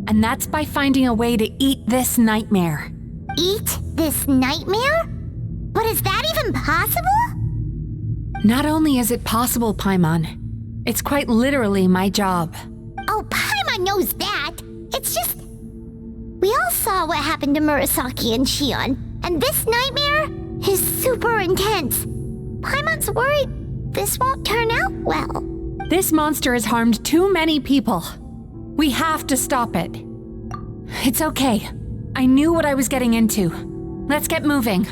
and that's by finding a way to eat this nightmare. Eat this nightmare? But is that even possible? Not only is it possible, Paimon, it's quite literally my job. Oh, Paimon knows that. It's just... We all saw what happened to Murasaki and Shion, and this nightmare is super intense. Paimon's worried this won't turn out well. This monster has harmed too many people. We have to stop it. It's okay. I knew what I was getting into. Let's get moving.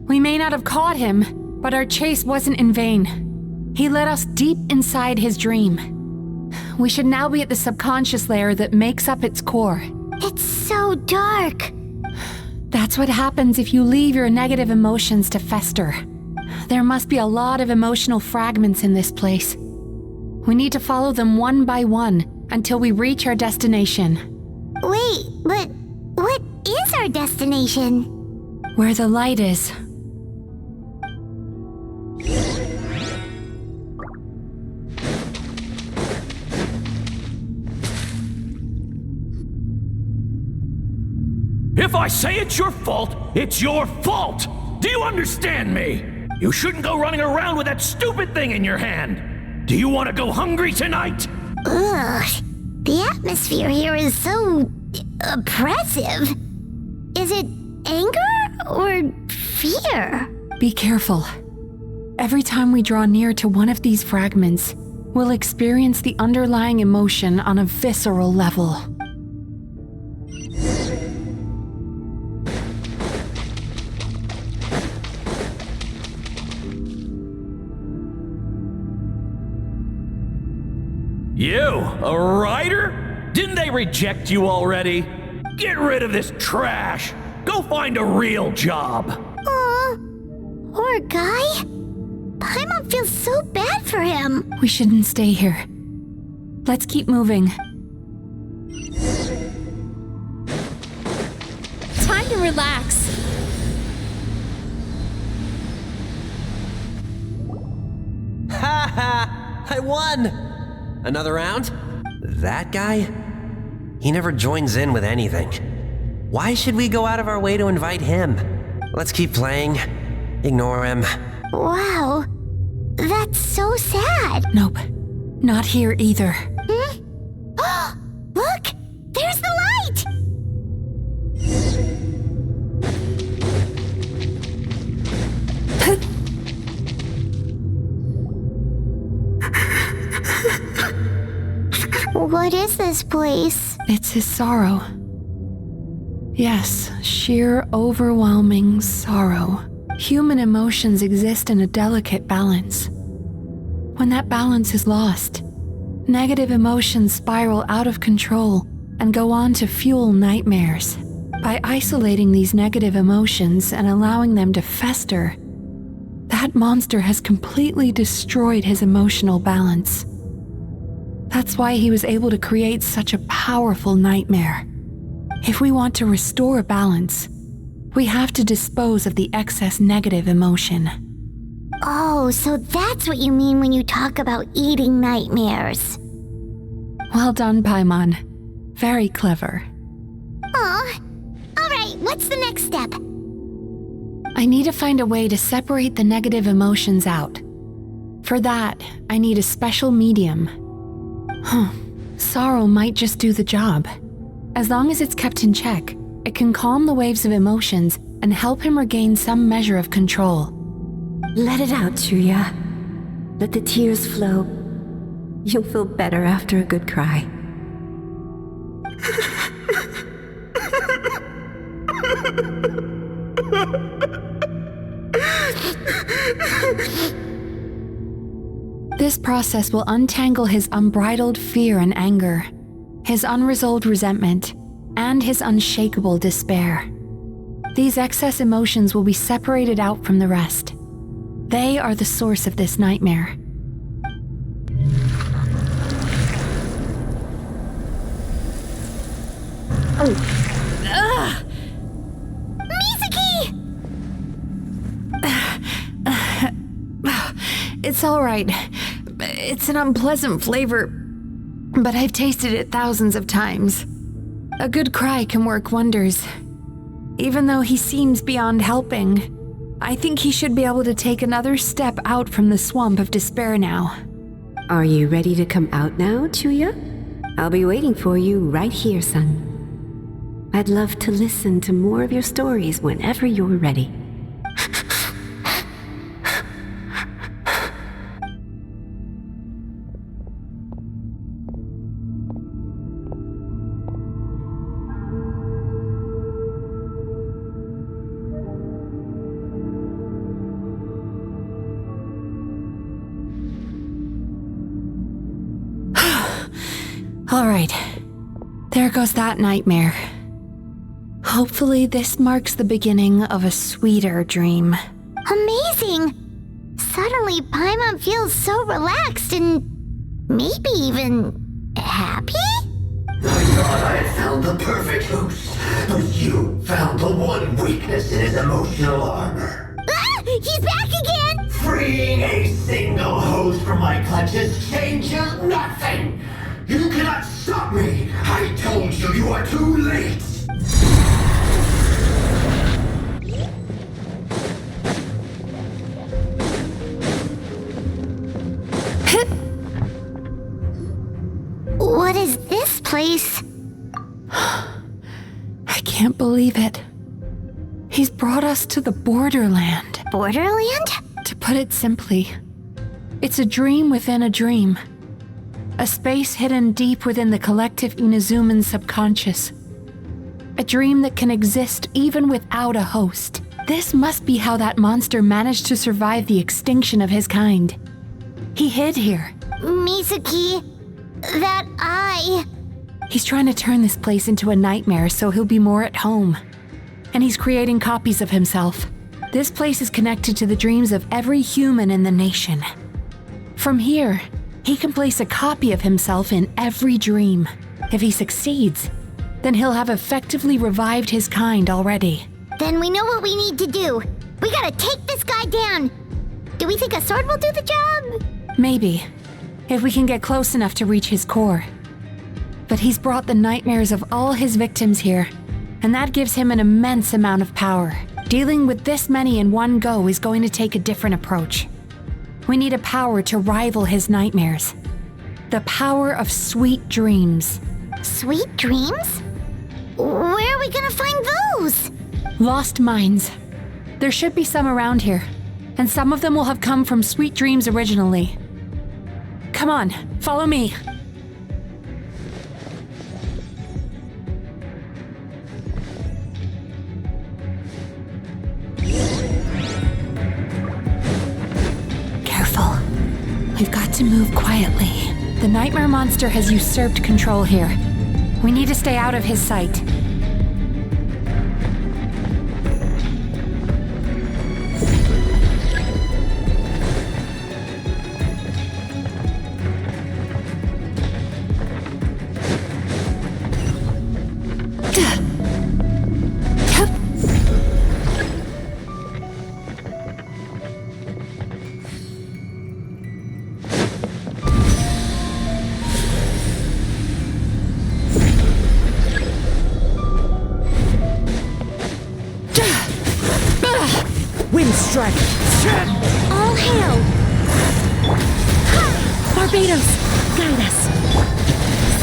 We may not have caught him, but our chase wasn't in vain. He led us deep inside his dream. We should now be at the subconscious layer that makes up its core. It's so dark. That's what happens if you leave your negative emotions to fester. There must be a lot of emotional fragments in this place. We need to follow them one by one until we reach our destination. Wait, but what is our destination? Where the light is. If I say it's your fault, it's your fault! Do you understand me? You shouldn't go running around with that stupid thing in your hand! Do you want to go hungry tonight? Ugh, the atmosphere here is so oppressive. Is it anger or fear? Be careful. Every time we draw near to one of these fragments, we'll experience the underlying emotion on a visceral level. You, a writer? Didn't they reject you already? Get rid of this trash! Go find a real job! Aw, poor guy. Paimon feels so bad for him. We shouldn't stay here. Let's keep moving. Time to relax. Ha ha! I won! Another round? That guy? He never joins in with anything. Why should we go out of our way to invite him? Let's keep playing. Ignore him. Wow, that's so sad. Nope, not here either. Look, there's the light! What is this place? It's his sorrow. Yes, sheer overwhelming sorrow. Human emotions exist in a delicate balance. When that balance is lost, negative emotions spiral out of control and go on to fuel nightmares. By isolating these negative emotions and allowing them to fester, that monster has completely destroyed his emotional balance. That's why he was able to create such a powerful nightmare. If we want to restore balance, we have to dispose of the excess negative emotion. Oh, so that's what you mean when you talk about eating nightmares. Well done, Paimon. Very clever. Aw. Alright, what's the next step? I need to find a way to separate the negative emotions out. For that, I need a special medium. Sorrow might just do the job. As long as it's kept in check, it can calm the waves of emotions and help him regain some measure of control. Let it out, Chuya. Let the tears flow. You'll feel better after a good cry. This process will untangle his unbridled fear and anger, his unresolved resentment, and his unshakable despair. These excess emotions will be separated out from the rest. They are the source of this nightmare. Mizuki! It's all right. It's an unpleasant flavor, but I've tasted it thousands of times. A good cry can work wonders. Even though he seems beyond helping, I think he should be able to take another step out from the swamp of despair now. Are you ready to come out now, Chuya? I'll be waiting for you right here, son. I'd love to listen to more of your stories whenever you're ready. All right, there goes that nightmare. Hopefully this marks the beginning of a sweeter dream. Amazing! Suddenly, Paimon feels so relaxed and maybe even happy? I thought I had found the perfect host, but you found the one weakness in his emotional armor. Ah! He's back again! Freeing a single host from my clutches changes nothing! You cannot stop me! I told you you are too late! What is this place? I can't believe it. He's brought us to the Borderland. Borderland? To put it simply, it's a dream within a dream. A space hidden deep within the collective Inazuman subconscious. A dream that can exist even without a host. This must be how that monster managed to survive the extinction of his kind. He hid here. Mizuki, that eye. He's trying to turn this place into a nightmare so he'll be more at home. And he's creating copies of himself. This place is connected to the dreams of every human in the nation. From here, he can place a copy of himself in every dream. If he succeeds, then he'll have effectively revived his kind already. Then we know what we need to do. We gotta take this guy down. Do we think a sword will do the job? Maybe, if we can get close enough to reach his core. But he's brought the nightmares of all his victims here, and that gives him an immense amount of power. Dealing with this many in one go is going to take a different approach. We need a power to rival his nightmares. The power of sweet dreams. Sweet dreams? Where are we gonna find those? Lost minds. There should be some around here, and some of them will have come from sweet dreams originally. Come on, follow me. Careful. We've got to move quietly. The nightmare monster has usurped control here. We need to stay out of his sight. Strike! All hail! Barbados, guide us.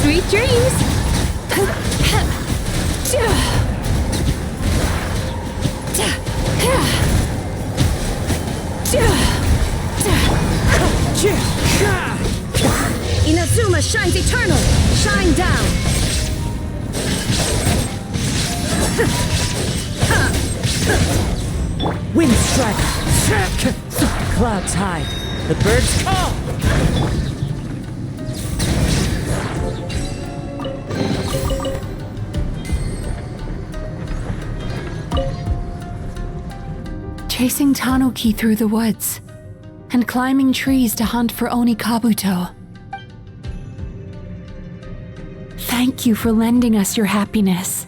Sweet dreams! Inazuma shines eternal! Shine down! Wind strike! Clouds high. The birds call! Chasing tanuki through the woods, and climbing trees to hunt for Onikabuto. Thank you for lending us your happiness.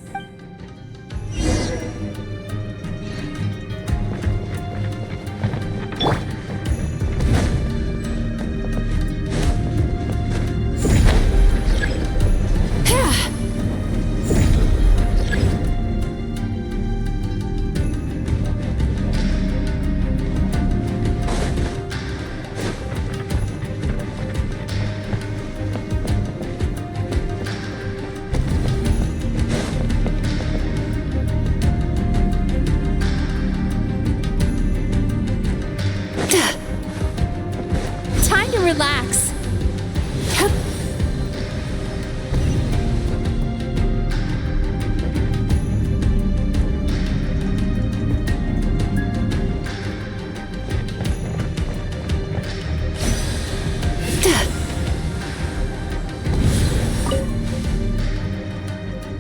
Relax.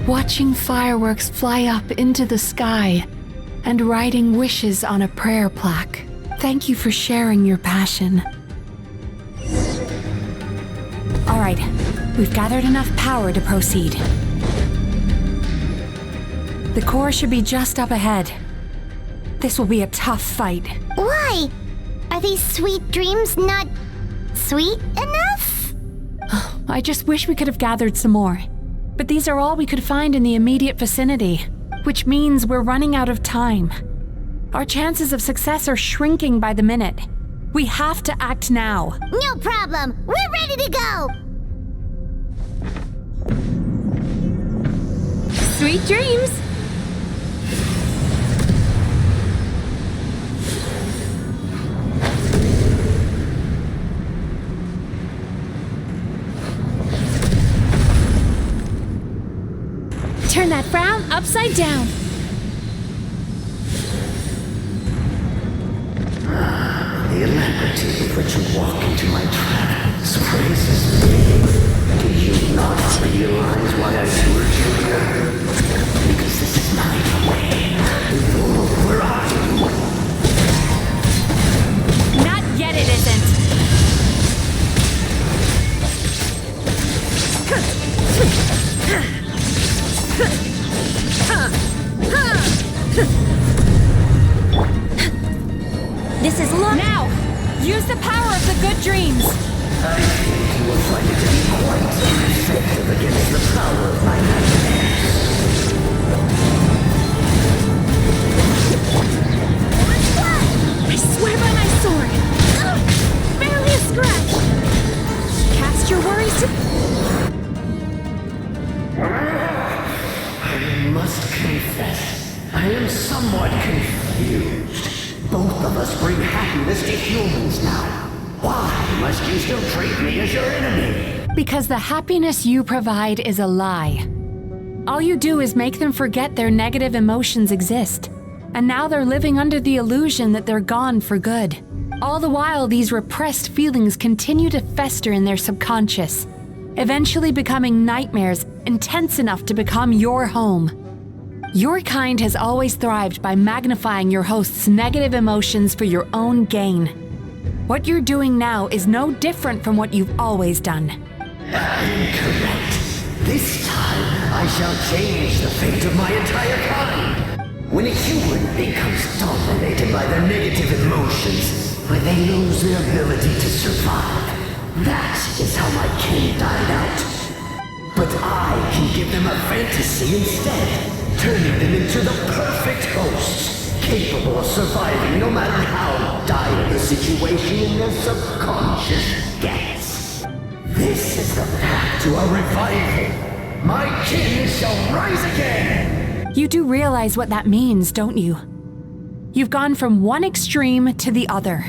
Watching fireworks fly up into the sky and writing wishes on a prayer plaque. Thank you for sharing your passion. All right, we've gathered enough power to proceed. The core should be just up ahead. This will be a tough fight. Why? Are these sweet dreams not sweet enough? I just wish we could have gathered some more. But these are all we could find in the immediate vicinity, which means we're running out of time. Our chances of success are shrinking by the minute. We have to act now. No problem. We're ready to go. Sweet dreams! Turn that frown upside down. The alacrity with which you walk into my travels praises me. Do you not realize why I lured you here? Because this is my way. Where are you? Not yet, it isn't. This is long. Now! Use the power of the good dreams! I think you will find it to be quite effective against the power of my nightmares. I swear by my sword! Barely a scratch! Cast your worries to... I must confess, I am somewhat confused. Both of us bring happiness to humans now. Why must you still treat me as your enemy? Because the happiness you provide is a lie. All you do is make them forget their negative emotions exist. And now they're living under the illusion that they're gone for good. All the while, these repressed feelings continue to fester in their subconscious, eventually becoming nightmares intense enough to become your home. Your kind has always thrived by magnifying your host's negative emotions for your own gain. What you're doing now is no different from what you've always done. Incorrect. This time, I shall change the fate of my entire kind. When a human becomes dominated by their negative emotions, when they lose their ability to survive, that is how my kin died out. But I can give them a fantasy instead, turning them into the perfect hosts, capable of surviving no matter how dire the situation in their subconscious gets. This is the path to a revival. My kin shall rise again! You do realize what that means, don't you? You've gone from one extreme to the other.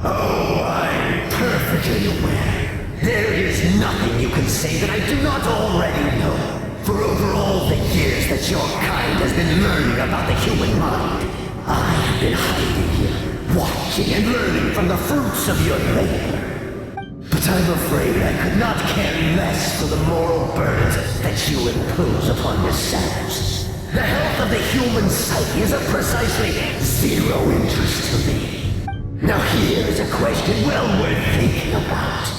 Oh, I'm perfectly aware. There is nothing you can say that I do not already know. For over all the years that your kind has been learning about the human mind, I have been hiding here, watching and learning from the fruits of your labor. But I'm afraid I could not care less for the moral burdens that you impose upon yourselves. The health of the human psyche is of precisely zero interest to me. Now here is a question well worth thinking about.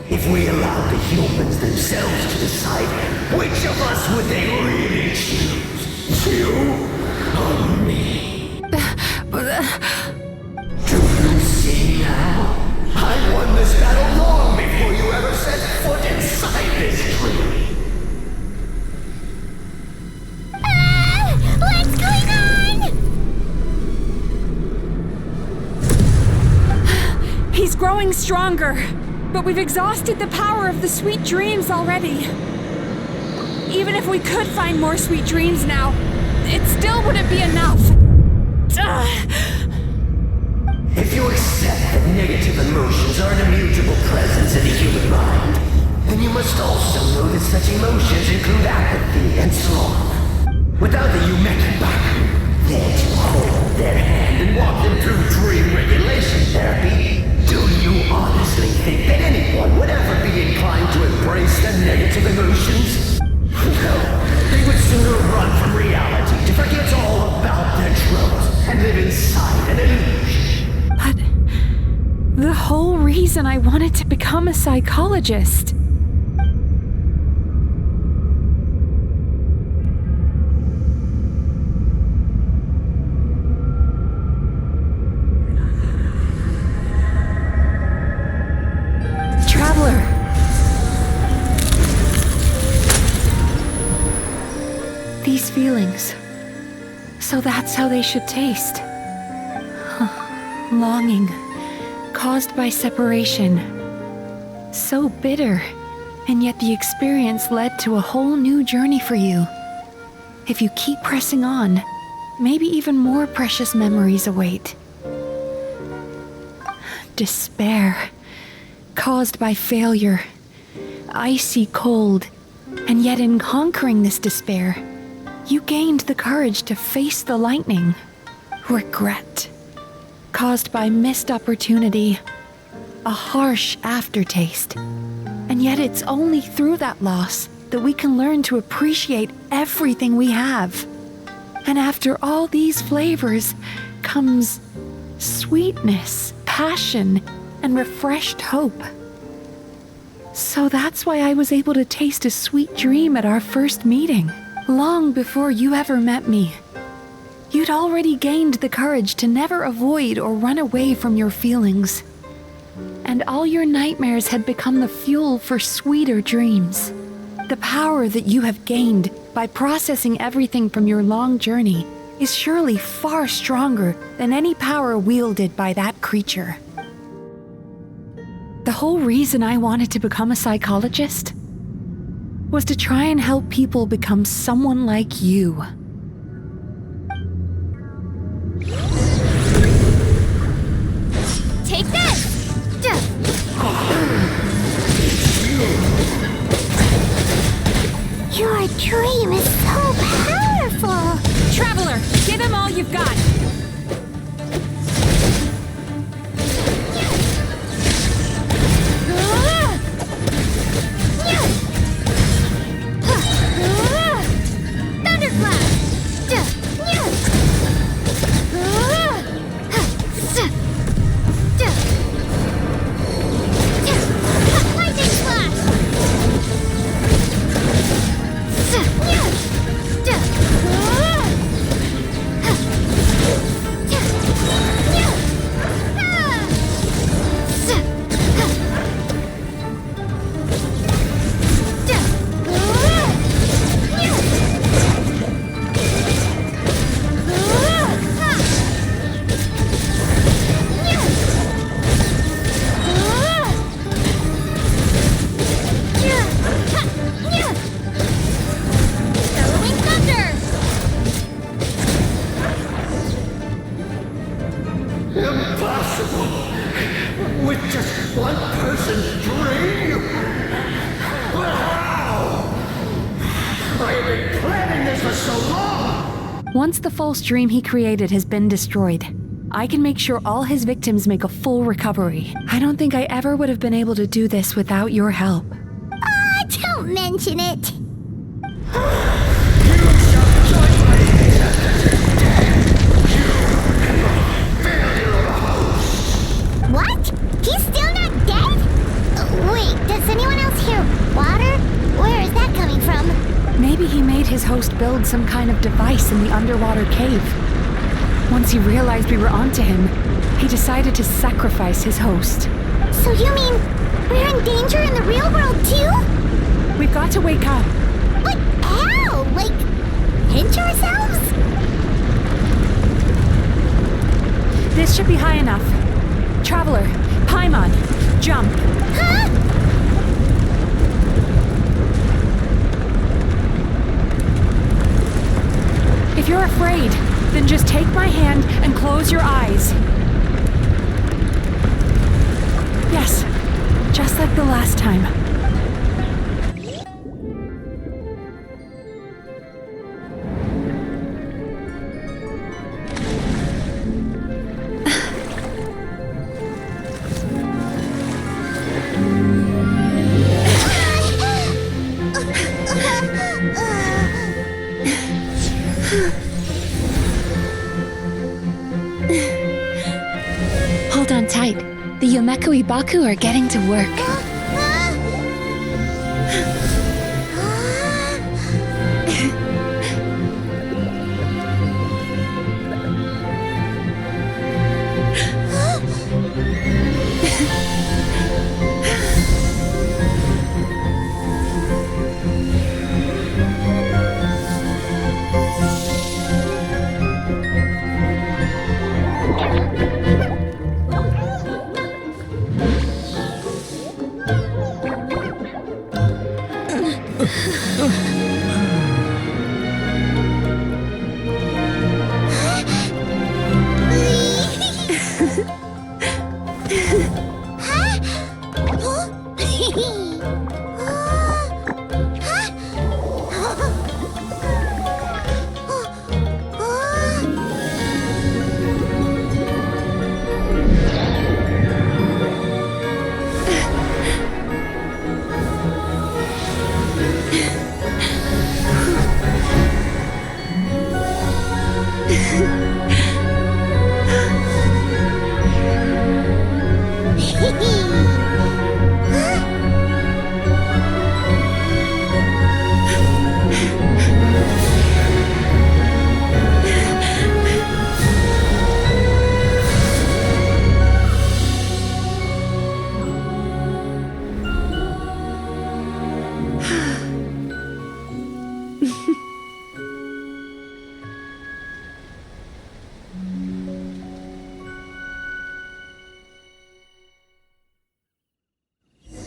If we allowed the humans themselves to decide, which of us would they really choose? You or me? Do you see now? I won this battle long before you ever set foot inside this tree. What's going on? He's growing stronger. But we've exhausted the power of the sweet dreams already. Even if we could find more sweet dreams now, it still wouldn't be enough. If you accept that negative emotions are an immutable presence in the human mind, then you must also know that such emotions include apathy and sloth. Without the Yumemizuki Mizuki, there to hold their hand and walk them through dream regulation therapy, do you honestly think that anyone would ever be inclined to embrace their negative emotions? No, they would sooner run from reality to forget all about their troubles and live inside an illusion. whole reason I wanted to become a psychologist. Traveler. These feelings. So that's how they should taste. Longing, caused by separation. So bitter, and yet the experience led to a whole new journey for you. If you keep pressing on, maybe even more precious memories await. Despair, caused by failure. Icy cold, and yet in conquering this despair, you gained the courage to face the lightning. Regret, caused by missed opportunity, a harsh aftertaste. And yet it's only through that loss that we can learn to appreciate everything we have. And after all these flavors comes sweetness, passion, and refreshed hope. So that's why I was able to taste a sweet dream at our first meeting, long before you ever met me. You'd already gained the courage to never avoid or run away from your feelings. And all your nightmares had become the fuel for sweeter dreams. The power that you have gained by processing everything from your long journey is surely far stronger than any power wielded by that creature. The whole reason I wanted to become a psychologist was to try and help people become someone like you. Take this! Your dream is so powerful! Traveler, give him all you've got! Once the false dream he created has been destroyed, I can make sure all his victims make a full recovery. I don't think I ever would have been able to do this without your help. Don't mention it! What? He's still not dead? Wait, does anyone else hear water? Where is that coming from? Maybe he made his host build some kind of device in the underwater cave. Once he realized we were onto him, he decided to sacrifice his host. So you mean we're in danger in the real world too? We've got to wake up. But how? Like, pinch ourselves? This should be high enough. Traveler, Paimon, jump. Huh? If you're afraid, then just take my hand and close your eyes. Yes, just like the last time. Yumemizuki Baku are getting to work.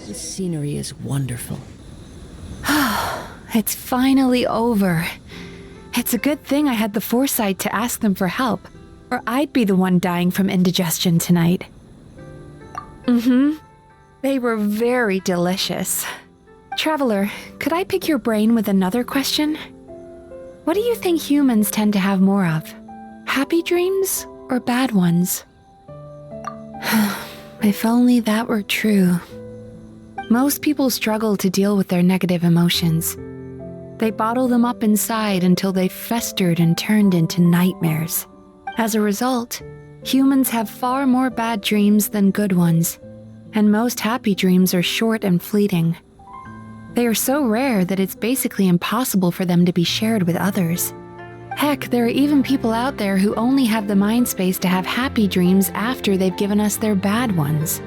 The scenery is wonderful. It's finally over. It's a good thing I had the foresight to ask them for help, or I'd be the one dying from indigestion tonight. They were very delicious. Traveler, could I pick your brain with another question? What do you think humans tend to have more of? Happy dreams or bad ones? If only that were true. Most people struggle to deal with their negative emotions. They bottle them up inside until they've festered and turned into nightmares. As a result, humans have far more bad dreams than good ones, and most happy dreams are short and fleeting. They are so rare that it's basically impossible for them to be shared with others. Heck, there are even people out there who only have the mind space to have happy dreams after they've given us their bad ones.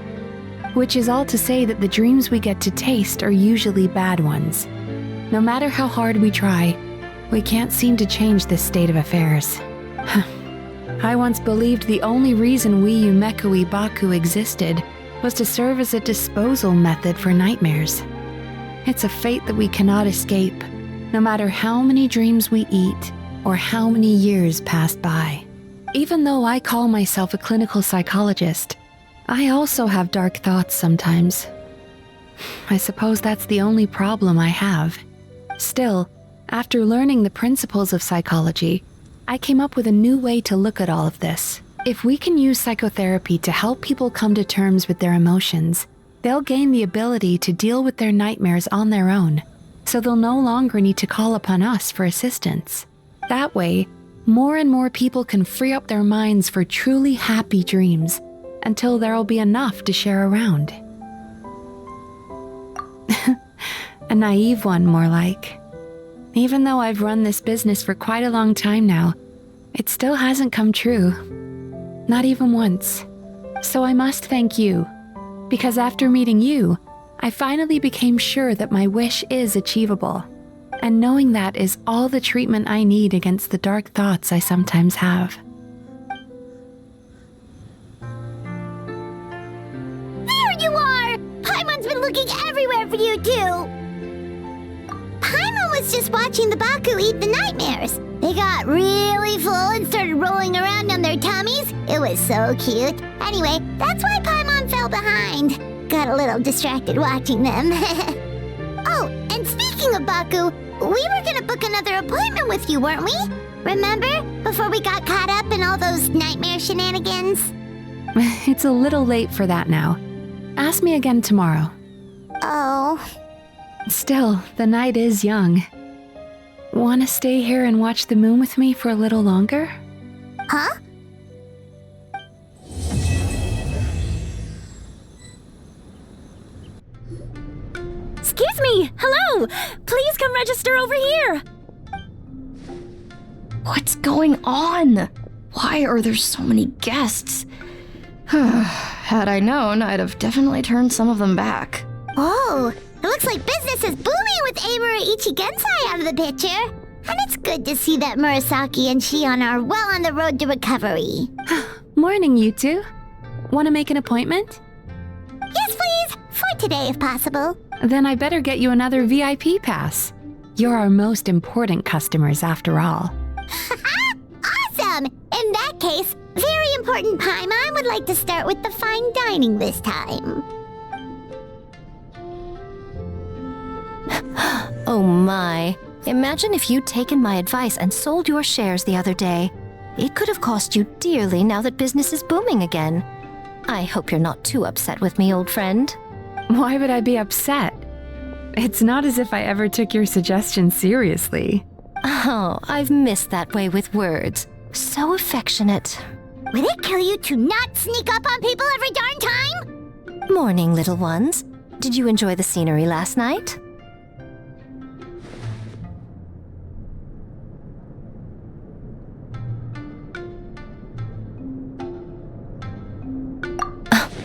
Which is all to say that the dreams we get to taste are usually bad ones. No matter how hard we try, we can't seem to change this state of affairs. I once believed the only reason we Yumemizuki Baku existed was to serve as a disposal method for nightmares. It's a fate that we cannot escape, no matter how many dreams we eat or how many years pass by. Even though I call myself a clinical psychologist, I also have dark thoughts sometimes. I suppose that's the only problem I have. Still, after learning the principles of psychology, I came up with a new way to look at all of this. If we can use psychotherapy to help people come to terms with their emotions, they'll gain the ability to deal with their nightmares on their own, so they'll no longer need to call upon us for assistance. That way, more and more people can free up their minds for truly happy dreams, until there'll be enough to share around. A naive one, more like. Even though I've run this business for quite a long time now, it still hasn't come true. Not even once. So I must thank you, because after meeting you, I finally became sure that my wish is achievable. And knowing that is all the treatment I need against the dark thoughts I sometimes have. You are! Paimon's been looking everywhere for you, too! Paimon was just watching the Baku eat the nightmares. They got really full and started rolling around on their tummies. It was so cute. Anyway, that's why Paimon fell behind. Got a little distracted watching them. Oh, and speaking of Baku, we were gonna book another appointment with you, weren't we? Remember? Before we got caught up in all those nightmare shenanigans? It's a little late for that now. Ask me again tomorrow. Oh. Still, the night is young. Wanna stay here and watch the moon with me for a little longer? Huh? Excuse me! Hello! Please come register over here! What's going on? Why are there so many guests? Had I known, I'd have definitely turned some of them back. Oh, it looks like business is booming with Amura Ichigensai out of the picture. And it's good to see that Murasaki and Shion are well on the road to recovery. Morning, you two. Want to make an appointment? Yes, please. For today, if possible. Then I better get you another VIP pass. You're our most important customers, after all. Awesome! In that case, very important Paimon would like to start with the fine dining this time. Oh my. Imagine if you'd taken my advice and sold your shares the other day. It could have cost you dearly now that business is booming again. I hope you're not too upset with me, old friend. Why would I be upset? It's not as if I ever took your suggestion seriously. Oh, I've missed that way with words. So affectionate. Would it kill you to not sneak up on people every darn time? Morning, little ones. Did you enjoy the scenery last night?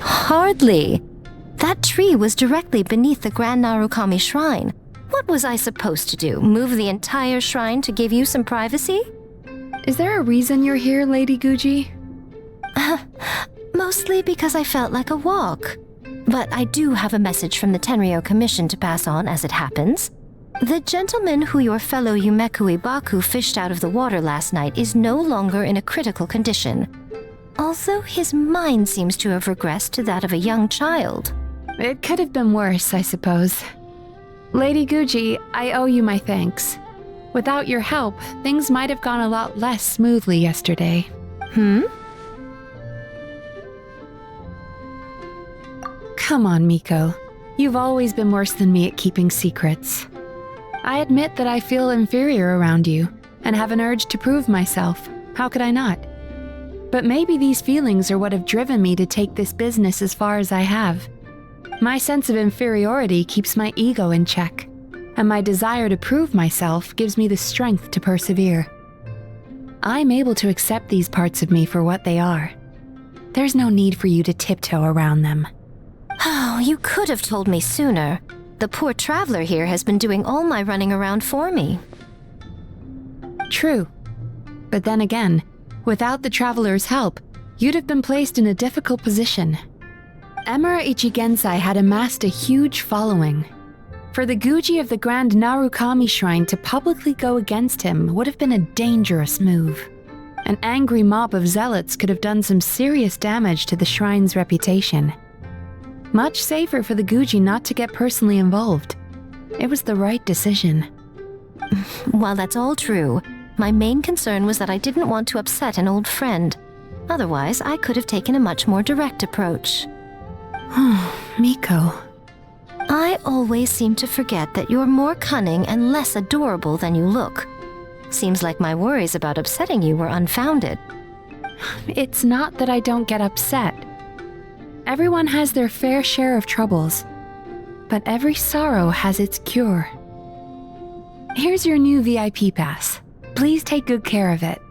Hardly. That tree was directly beneath the Grand Narukami Shrine. What was I supposed to do? Move the entire shrine to give you some privacy? Is there a reason you're here, Lady Guji? Mostly because I felt like a walk. But I do have a message from the Tenryo Commission to pass on as it happens. The gentleman who your fellow Yumekui Baku fished out of the water last night is no longer in a critical condition. Although his mind seems to have regressed to that of a young child. It could have been worse, I suppose. Lady Guji, I owe you my thanks. Without your help, things might have gone a lot less smoothly yesterday. Come on, Miko. You've always been worse than me at keeping secrets. I admit that I feel inferior around you, and have an urge to prove myself. How could I not? But maybe these feelings are what have driven me to take this business as far as I have. My sense of inferiority keeps my ego in check, and my desire to prove myself gives me the strength to persevere. I'm able to accept these parts of me for what they are. There's no need for you to tiptoe around them. Oh, you could have told me sooner. The poor traveler here has been doing all my running around for me. True. But then again, without the traveler's help, you'd have been placed in a difficult position. Emura Ichigensai had amassed a huge following. For the Guji of the Grand Narukami Shrine to publicly go against him would have been a dangerous move. An angry mob of zealots could have done some serious damage to the shrine's reputation. Much safer for the Guji not to get personally involved. It was the right decision. While that's all true, my main concern was that I didn't want to upset an old friend. Otherwise, I could have taken a much more direct approach. Miko. I always seem to forget that you're more cunning and less adorable than you look. Seems like my worries about upsetting you were unfounded. It's not that I don't get upset. Everyone has their fair share of troubles, but every sorrow has its cure. Here's your new VIP pass. Please take good care of it.